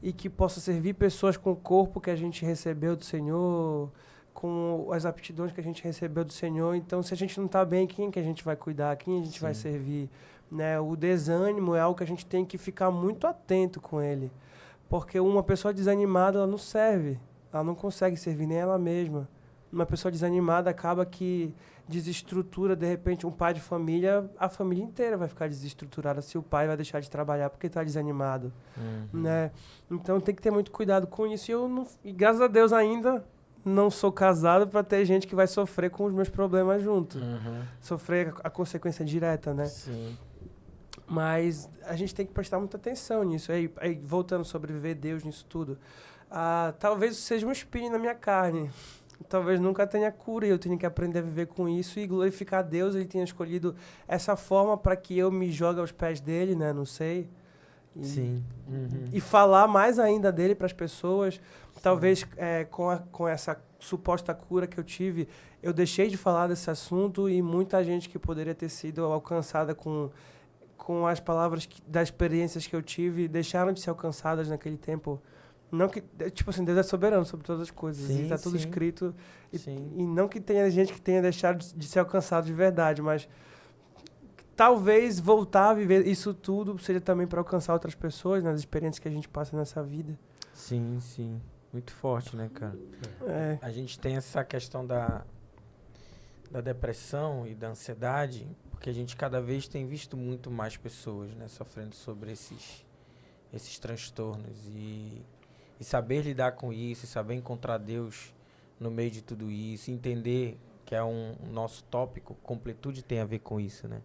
Speaker 3: e que possa servir pessoas com o corpo que a gente recebeu do Senhor, com as aptidões que a gente recebeu do Senhor. Então, se a gente não está bem, quem que a gente vai cuidar? Quem a gente vai servir? Né? O desânimo é algo que a gente tem que ficar muito atento com ele, porque uma pessoa desanimada, ela não serve. Ela não consegue servir nem ela mesma. Uma pessoa desanimada acaba que desestrutura, de repente, um pai de família, a família inteira vai ficar desestruturada se o pai vai deixar de trabalhar porque está desanimado. Né? Então tem que ter muito cuidado com isso. E graças a Deus ainda não sou casado para ter gente que vai sofrer com os meus problemas junto. Sofrer a consequência direta, né?
Speaker 2: Sim.
Speaker 3: Mas a gente tem que prestar muita atenção nisso. Aí voltando sobre viver Deus nisso tudo. Talvez seja um espinho na minha carne. Talvez nunca tenha cura e eu tenha que aprender a viver com isso e glorificar a Deus. Ele tenha escolhido essa forma para que eu me jogue aos pés dele, né? Não sei.
Speaker 2: Sim.
Speaker 3: E falar mais ainda dele para as pessoas. Talvez com essa suposta cura que eu tive, eu deixei de falar desse assunto e muita gente que poderia ter sido alcançada com as palavras das experiências que eu tive deixaram de ser alcançadas naquele tempo. Não que, tipo assim, Deus é soberano sobre todas as coisas. Está tudo escrito. E não que tenha gente que tenha deixado de ser alcançado de verdade, mas talvez voltar a viver isso tudo seja também para alcançar outras pessoas, nas experiências que a gente passa nessa vida.
Speaker 2: Sim. Muito forte, né, cara? A gente tem essa questão da depressão e da ansiedade, porque a gente cada vez tem visto muito mais pessoas, né, sofrendo sobre esses transtornos. E saber lidar com isso, saber encontrar Deus no meio de tudo isso, entender que é um nosso tópico, completude tem a ver com isso, né?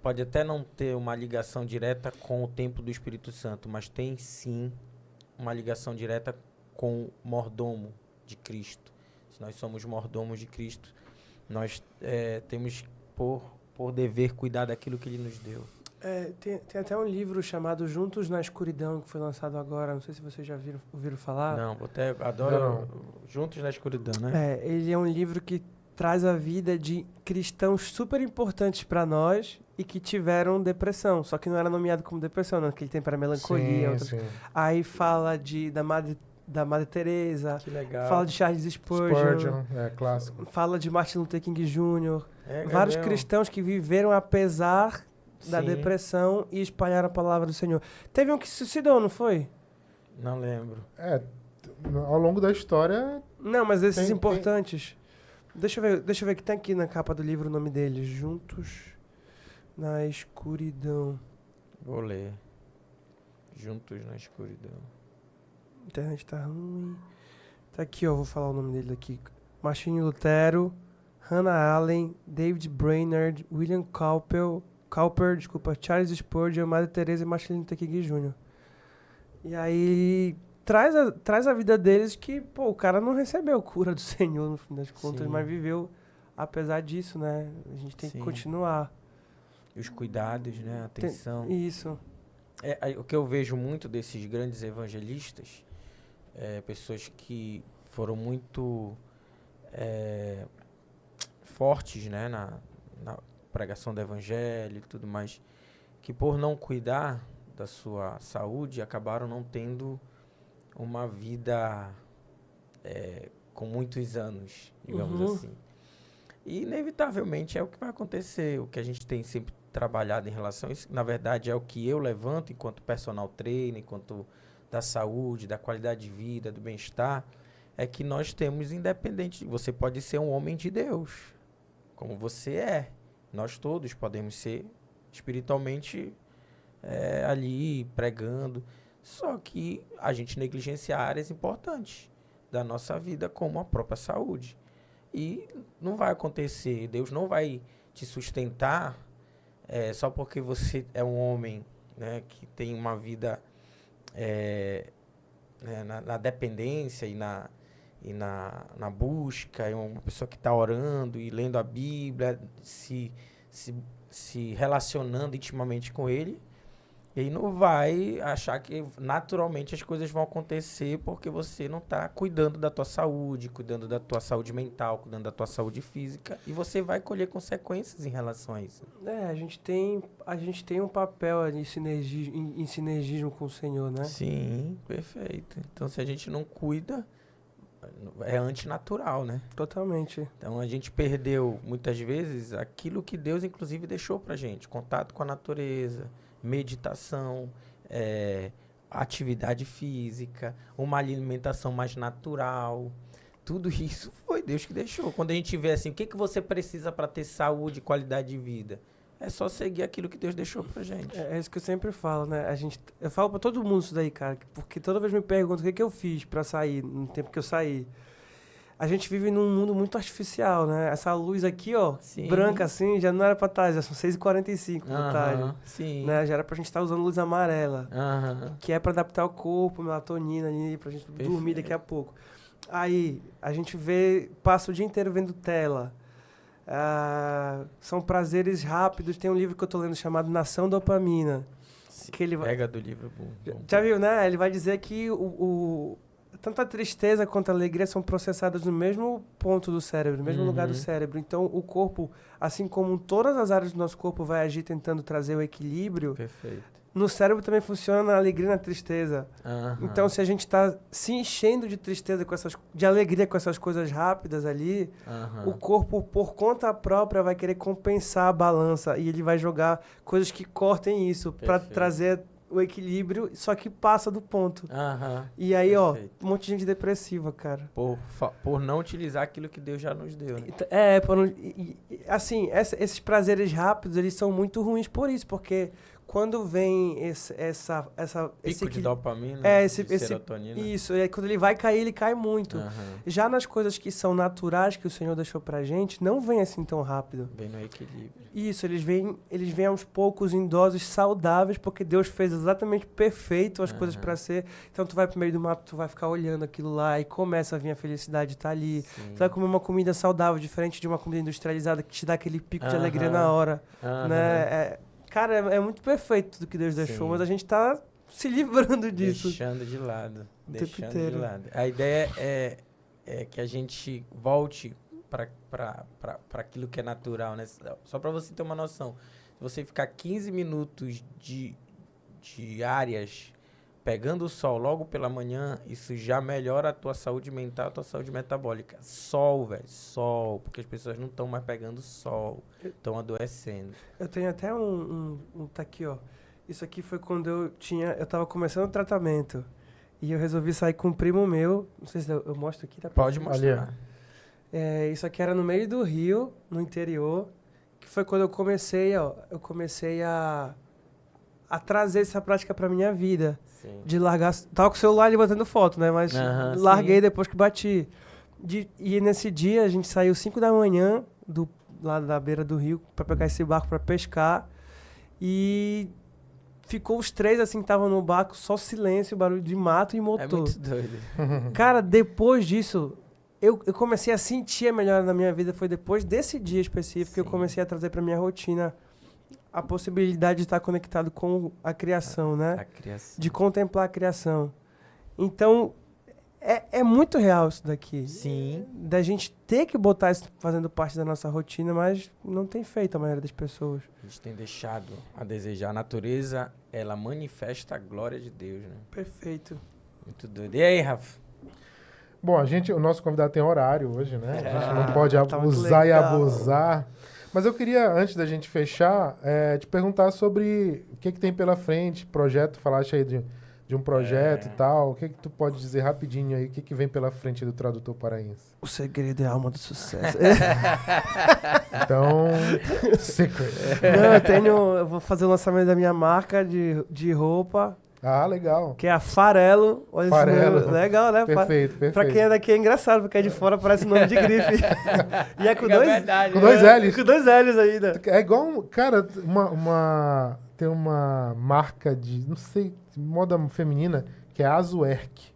Speaker 2: Pode até não ter uma ligação direta com o templo do Espírito Santo, mas tem sim uma ligação direta com o mordomo de Cristo. Se nós somos mordomos de Cristo, nós temos por dever cuidar daquilo que Ele nos deu.
Speaker 3: Tem até um livro chamado Juntos na Escuridão, que foi lançado agora. Não sei se vocês já ouviram falar.
Speaker 2: Não, adoro Juntos na Escuridão, né?
Speaker 3: Ele é um livro que traz a vida de cristãos super importantes para nós e que tiveram depressão. Só que não era nomeado como depressão, naquele tempo era melancolia.
Speaker 1: Sim.
Speaker 3: Aí fala da Madre Teresa,
Speaker 2: Que legal.
Speaker 3: fala de Charles Spurgeon,
Speaker 1: Clássico.
Speaker 3: fala de Martin Luther King Jr.
Speaker 2: É
Speaker 3: Vários
Speaker 2: mesmo.
Speaker 3: cristãos que viveram apesar da
Speaker 2: Sim.
Speaker 3: depressão e espalharam a palavra do Senhor. Teve um que se suicidou, não foi?
Speaker 2: Não lembro.
Speaker 1: Ao longo da história,
Speaker 3: Não, mas esses
Speaker 1: Tem-
Speaker 3: importantes. Deixa eu ver que tem aqui na capa do livro o nome deles. Juntos na escuridão.
Speaker 2: Vou ler. Juntos na escuridão.
Speaker 3: A internet tá ruim. Tá aqui, ó. Vou falar o nome dele aqui. Martinho Lutero, Hannah Allen, David Brainerd, William Cowper, Charles Spurgeon, Madre Teresa e Martin Luther King Jr. E aí traz a vida deles que, pô, o cara não recebeu cura do Senhor no fim das contas,
Speaker 2: Sim.
Speaker 3: mas viveu apesar disso, né? A gente tem que
Speaker 2: Sim.
Speaker 3: continuar.
Speaker 2: E os cuidados, né? A atenção.
Speaker 3: Isso.
Speaker 2: O que eu vejo muito desses grandes evangelistas, pessoas que foram muito fortes, né, na pregação do evangelho e tudo mais, que por não cuidar da sua saúde, acabaram não tendo uma vida com muitos anos, digamos assim. E inevitavelmente é o que vai acontecer, o que a gente tem sempre trabalhado em relação a isso, na verdade é o que eu levanto enquanto personal trainer, enquanto da saúde, da qualidade de vida, do bem-estar, é que nós temos independente, você pode ser um homem de Deus, como você é, nós todos podemos ser espiritualmente ali pregando, só que a gente negligencia áreas importantes da nossa vida, como a própria saúde. E não vai acontecer, Deus não vai te sustentar só porque você é um homem, né, que tem uma vida na dependência e na busca, é uma pessoa que está orando e lendo a Bíblia, se relacionando intimamente com Ele. E aí não vai achar que naturalmente as coisas vão acontecer porque você não está cuidando da tua saúde, cuidando da tua saúde mental, cuidando da tua saúde física, e você vai colher consequências em relação a isso.
Speaker 3: A gente tem um papel ali em sinergismo com o Senhor, né?
Speaker 2: Sim, perfeito. Então se a gente não cuida, é antinatural, né?
Speaker 3: Totalmente.
Speaker 2: Então a gente perdeu muitas vezes aquilo que Deus inclusive deixou pra gente, contato com a natureza, meditação, atividade física, uma alimentação mais natural. Tudo isso foi Deus que deixou. Quando a gente vê assim, o que você precisa para ter saúde e qualidade de vida? É só seguir aquilo que Deus deixou pra gente.
Speaker 3: É isso que eu sempre falo, né? Eu falo pra todo mundo isso daí, cara, porque toda vez me perguntam o que eu fiz pra sair, no tempo que eu saí. A gente vive num mundo muito artificial, né? Essa luz aqui, ó,
Speaker 2: Sim.
Speaker 3: branca assim, já não era pra estar, já são 6h45 da tarde.
Speaker 2: Sim.
Speaker 3: Né? Já era pra gente estar usando luz amarela,
Speaker 2: Aham.
Speaker 3: que é pra adaptar o corpo, melatonina ali, pra gente dormir daqui a pouco. Aí, a gente passa o dia inteiro vendo tela. São prazeres rápidos. Tem um livro que eu tô lendo chamado Nação Dopamina. Que ele
Speaker 2: Pega do livro. Bom.
Speaker 3: Já viu, né? Ele vai dizer que tanto a tristeza quanto a alegria são processadas no mesmo ponto do cérebro, no mesmo lugar do cérebro. Então, o corpo, assim como todas as áreas do nosso corpo vai agir tentando trazer o equilíbrio,
Speaker 2: Perfeito.
Speaker 3: no cérebro também funciona a alegria e a tristeza. Então, se a gente está se enchendo de tristeza, de alegria com essas coisas rápidas ali, o corpo, por conta própria, vai querer compensar a balança e ele vai jogar coisas que cortem isso para trazer o equilíbrio, só que passa do ponto. E aí,
Speaker 2: Perfeito.
Speaker 3: um monte de gente depressiva, cara.
Speaker 2: Por não utilizar aquilo que Deus já nos deu. Né?
Speaker 3: Assim, esses prazeres rápidos, eles são muito ruins por isso, porque quando vem
Speaker 2: Pico de dopamina, de serotonina.
Speaker 3: Isso, e aí quando ele vai cair, ele cai muito. Já nas coisas que são naturais, que o Senhor deixou pra gente, não vem assim tão rápido.
Speaker 2: Vem no equilíbrio.
Speaker 3: Isso, eles vêm aos poucos em doses saudáveis, porque Deus fez exatamente perfeito as coisas pra ser. Então tu vai pro meio do mato, tu vai ficar olhando aquilo lá e começa a vir a felicidade de estar ali.
Speaker 2: Sim.
Speaker 3: Tu vai comer uma comida saudável, diferente de uma comida industrializada que te dá aquele pico de alegria na hora. Né? Cara, é muito perfeito tudo que Deus deixou, mas a gente tá se livrando disso.
Speaker 2: Deixando de lado.
Speaker 3: O tempo inteiro.
Speaker 2: A ideia é que a gente volte para aquilo que é natural, né? Só para você ter uma noção. Se você ficar 15 minutos diárias pegando o sol logo pela manhã, isso já melhora a tua saúde mental, a tua saúde metabólica. Sol, velho, sol, porque as pessoas não estão mais pegando sol, estão adoecendo.
Speaker 3: Eu tenho até tá aqui, ó. Isso aqui foi quando eu tava começando o tratamento. E eu resolvi sair com um primo meu. Não sei se eu mostro aqui. Tá?
Speaker 2: Pode mostrar.
Speaker 3: Isso aqui era no meio do Rio, no interior. Que foi quando eu comecei, ó. Eu comecei a trazer essa prática pra minha vida.
Speaker 2: Sim.
Speaker 3: De largar... Tava com o celular ali batendo foto, né? Mas larguei sim. Depois que bati. E nesse dia a gente saiu 5 da manhã lá da beira do rio pra pegar esse barco pra pescar. E ficou os 3 assim que estavam no barco, só silêncio, barulho de mato e motor.
Speaker 2: É muito doido.
Speaker 3: Cara, depois disso, eu comecei a sentir a melhora na minha vida. Foi depois desse dia específico que eu comecei a trazer pra minha rotina a possibilidade de estar conectado com a criação, né?
Speaker 2: A criação.
Speaker 3: De contemplar a criação. Então, é muito real isso daqui.
Speaker 2: Sim.
Speaker 3: Da gente ter que botar isso fazendo parte da nossa rotina, mas não tem feito a maioria das pessoas.
Speaker 2: A gente tem deixado a desejar. A natureza, ela manifesta a glória de Deus, né?
Speaker 3: Perfeito.
Speaker 2: Muito doido. E aí, Rafa?
Speaker 1: Bom, o nosso convidado tem horário hoje, né? A gente não pode
Speaker 3: tá
Speaker 1: abusar e abusar. Mas eu queria, antes da gente fechar, te perguntar sobre o que tem pela frente, projeto, falaste aí de um projeto e tal. O que tu pode dizer rapidinho aí, o que vem pela frente do Tradutor Paraense?
Speaker 3: O segredo é a alma do sucesso.
Speaker 1: Então, secret.
Speaker 3: Não, eu vou fazer o lançamento da minha marca de roupa.
Speaker 1: Ah, legal.
Speaker 3: Que é a Farelo. Olha
Speaker 1: Farelo.
Speaker 3: Isso, legal, né?
Speaker 1: Perfeito.
Speaker 3: Pra quem é daqui é engraçado, porque é de fora parece nome de grife. E é com
Speaker 1: dois L's.
Speaker 3: Com 2 L's ainda.
Speaker 1: É igual, cara, tem uma marca de, não sei, moda feminina, que é Azuerque.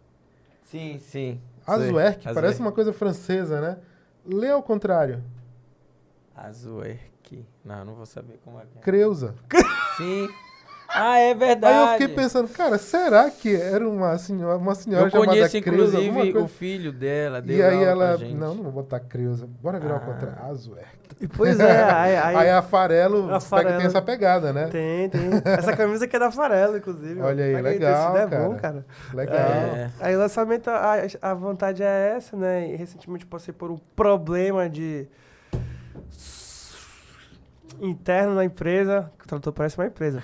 Speaker 2: Sim.
Speaker 1: Azuerque, parece uma coisa francesa, né? Lê ao contrário.
Speaker 2: Azuerque. Não vou saber como é que é.
Speaker 1: Creuza.
Speaker 2: Sim. Ah, é verdade.
Speaker 1: Aí eu fiquei pensando, cara, será que era uma senhora chamada Creuza?
Speaker 2: Eu conheço, inclusive, o filho dela.
Speaker 1: E aí ela, não vou botar Creuza. Bora virar ao contrário. Azuerque.
Speaker 3: Pois é.
Speaker 1: Aí a Farelo tem essa pegada, né?
Speaker 3: Tem. Essa camisa aqui é da Farelo, inclusive.
Speaker 1: Olha aí, legal,
Speaker 3: é bom, cara.
Speaker 1: Legal.
Speaker 3: Aí o lançamento, a vontade é essa, né? E recentemente passei por um problema interno na empresa, que o Tradutor parece uma empresa.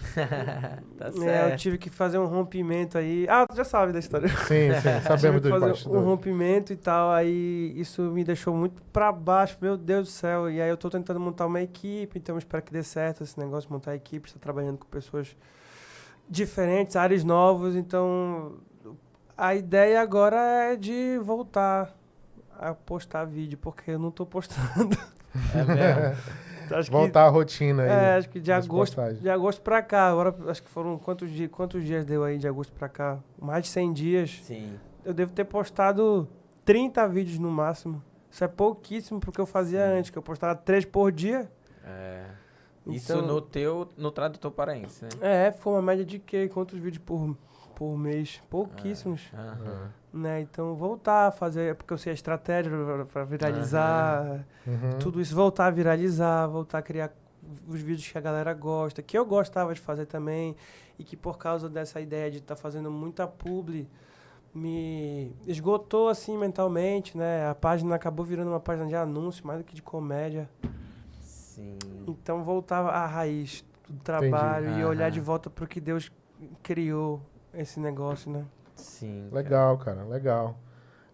Speaker 2: Tá certo.
Speaker 3: Eu tive que fazer um rompimento aí. Ah, tu já sabe da história.
Speaker 1: Sim, sabemos dos bastidores.
Speaker 3: Um rompimento e tal, aí isso me deixou muito pra baixo, meu Deus do céu. E aí eu tô tentando montar uma equipe, então eu espero que dê certo esse negócio, montar a equipe, estar trabalhando com pessoas diferentes, áreas novas. Então, a ideia agora é de voltar a postar vídeo, porque eu não tô postando.
Speaker 2: É mesmo?
Speaker 1: Voltar à rotina aí.
Speaker 3: Acho que de agosto pra cá. Agora, acho que foram quantos dias deu aí de agosto pra cá? Mais de 100 dias.
Speaker 2: Sim.
Speaker 3: Eu devo ter postado 30 vídeos no máximo. Isso é pouquíssimo pro que eu fazia antes, que eu postava 3 por dia.
Speaker 2: Isso no Tradutor Paraense, né?
Speaker 3: Ficou uma média de quê? Quantos vídeos por mês? Pouquíssimos. Né? Então, voltar a fazer, porque eu sei a estratégia para viralizar, tudo isso, voltar a viralizar, voltar a criar os vídeos que a galera gosta, que eu gostava de fazer também, e que por causa dessa ideia de estar fazendo muita publi, me esgotou assim mentalmente, né? A página acabou virando uma página de anúncio, mais do que de comédia.
Speaker 2: Sim.
Speaker 3: Então, voltava à raiz do trabalho e olhar de volta para o que Deus criou esse negócio, né?
Speaker 2: Sim.
Speaker 1: Legal, cara, legal.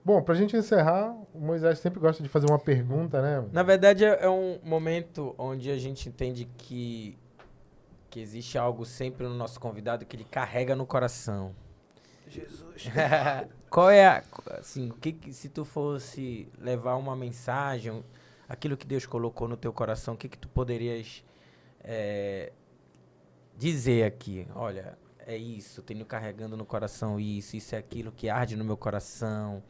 Speaker 1: Bom, pra gente encerrar, o Moisés sempre gosta de fazer uma pergunta, né?
Speaker 2: Na verdade, é um momento onde a gente entende que existe algo sempre no nosso convidado que ele carrega no coração.
Speaker 3: Jesus.
Speaker 2: Qual é assim, se tu fosse levar uma mensagem, aquilo que Deus colocou no teu coração, o que tu poderias dizer aqui? Olha, é isso, tenho carregando no coração isso é aquilo que arde no meu coração.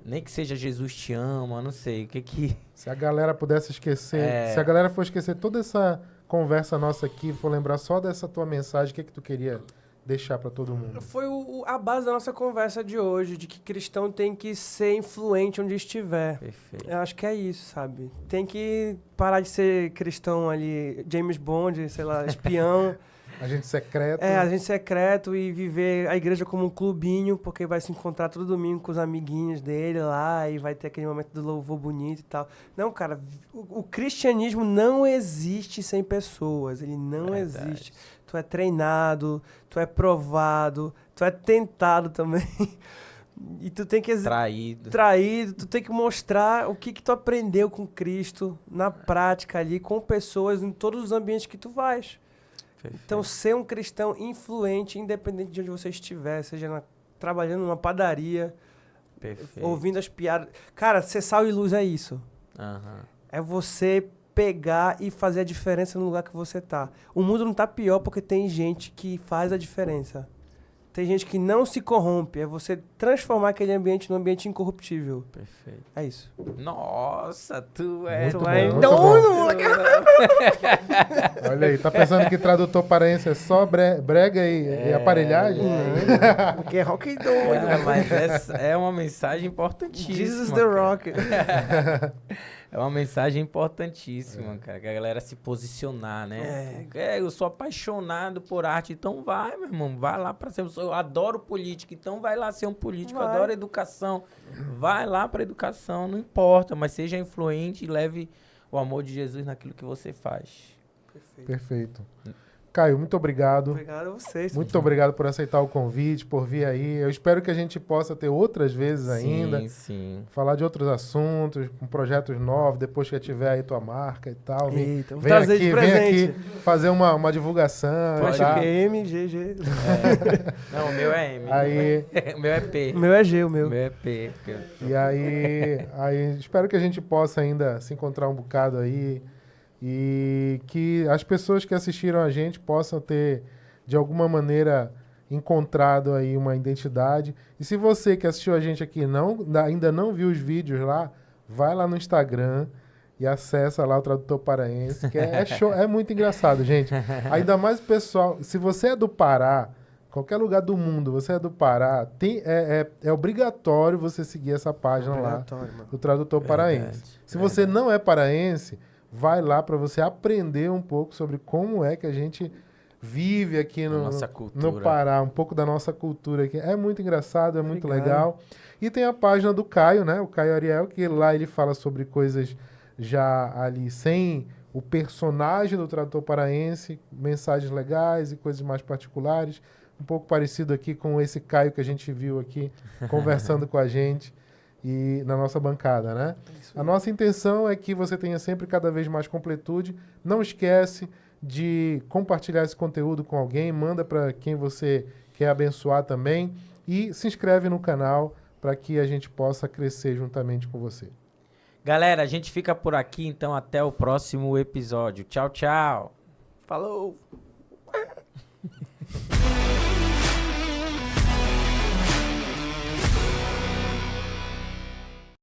Speaker 2: Nem que seja Jesus te ama, não sei, o que...
Speaker 1: Se a galera pudesse esquecer, se a galera for esquecer toda essa conversa nossa aqui, for lembrar só dessa tua mensagem, o que tu queria deixar para todo mundo?
Speaker 3: Foi a base da nossa conversa de hoje, de que cristão tem que ser influente onde estiver.
Speaker 2: Perfeito.
Speaker 3: Eu acho que é isso, sabe? Tem que parar de ser cristão ali, James Bond, sei lá, espião.
Speaker 1: Agente secreto.
Speaker 3: Agente secreto e viver a igreja como um clubinho, porque vai se encontrar todo domingo com os amiguinhos dele lá e vai ter aquele momento do louvor bonito e tal. Não, cara, o cristianismo não existe sem pessoas, ele não existe. Tu é treinado, tu é provado, tu é tentado também. E tu tem que... Traído. Tu tem que mostrar o que tu aprendeu com Cristo na prática ali, com pessoas em todos os ambientes que tu vais. Perfeito. Então, ser um cristão influente, independente de onde você estiver, seja trabalhando numa padaria, ouvindo as piadas. Cara, ser sal e luz é isso. É você pegar e fazer a diferença no lugar que você tá. O mundo não tá pior porque tem gente que faz a diferença. Tem gente que não se corrompe. É você transformar aquele ambiente num ambiente incorruptível.
Speaker 2: Perfeito.
Speaker 3: É isso.
Speaker 2: Nossa, tu é...
Speaker 1: Muito bom. Olha aí, tá pensando que tradutor paraense é só brega e aparelhagem?
Speaker 3: Porque é rock and doido.
Speaker 2: Mas essa é uma mensagem importantíssima.
Speaker 3: Jesus the Rock.
Speaker 2: É uma mensagem importantíssima, cara. Que a galera se posicionar, né? Eu sou apaixonado por arte, então vai, meu irmão. Vai lá pra ser... Eu adoro política, então vai lá ser um político. Eu adoro educação. Vai lá pra educação, não importa. Mas seja influente e leve o amor de Jesus naquilo que você faz.
Speaker 1: Perfeito. Caio, muito obrigado.
Speaker 3: Obrigado a vocês.
Speaker 1: Muito obrigado por aceitar o convite, por vir aí. Eu espero que a gente possa ter outras vezes ainda.
Speaker 2: Sim.
Speaker 1: Falar de outros assuntos, com projetos novos, depois que tiver aí tua marca e tal.
Speaker 3: Eita,
Speaker 1: vem aqui fazer uma divulgação.
Speaker 3: Pode que é M, GG.
Speaker 2: Não, o meu é M.
Speaker 1: Aí,
Speaker 2: o meu é P.
Speaker 3: O meu é G, o meu.
Speaker 2: O meu é P.
Speaker 1: E aí espero que a gente possa ainda se encontrar um bocado aí. E que as pessoas que assistiram a gente possam ter, de alguma maneira, encontrado aí uma identidade. E se você que assistiu a gente aqui ainda não viu os vídeos lá, vai lá no Instagram e acessa lá o Tradutor Paraense, que é show, é muito engraçado, gente. Ainda mais o pessoal, se você é do Pará, qualquer lugar do mundo, você é do Pará, é obrigatório você seguir essa página lá do Tradutor Paraense. Se você não é paraense, vai lá para você aprender um pouco sobre como é que a gente vive aqui no Pará, um pouco da nossa cultura aqui. É muito engraçado, é muito legal. E tem a página do Caio, né? O Caio Ariel, que lá ele fala sobre coisas já ali sem o personagem do Tradutor Paraense, mensagens legais e coisas mais particulares. Um pouco parecido aqui com esse Caio que a gente viu aqui conversando com a gente. E na nossa bancada, né? A nossa intenção é que você tenha sempre cada vez mais completude. Não esquece de compartilhar esse conteúdo com alguém, manda para quem você quer abençoar também e se inscreve no canal para que a gente possa crescer juntamente com você.
Speaker 2: Galera, a gente fica por aqui, então até o próximo episódio. Tchau, tchau.
Speaker 3: Falou!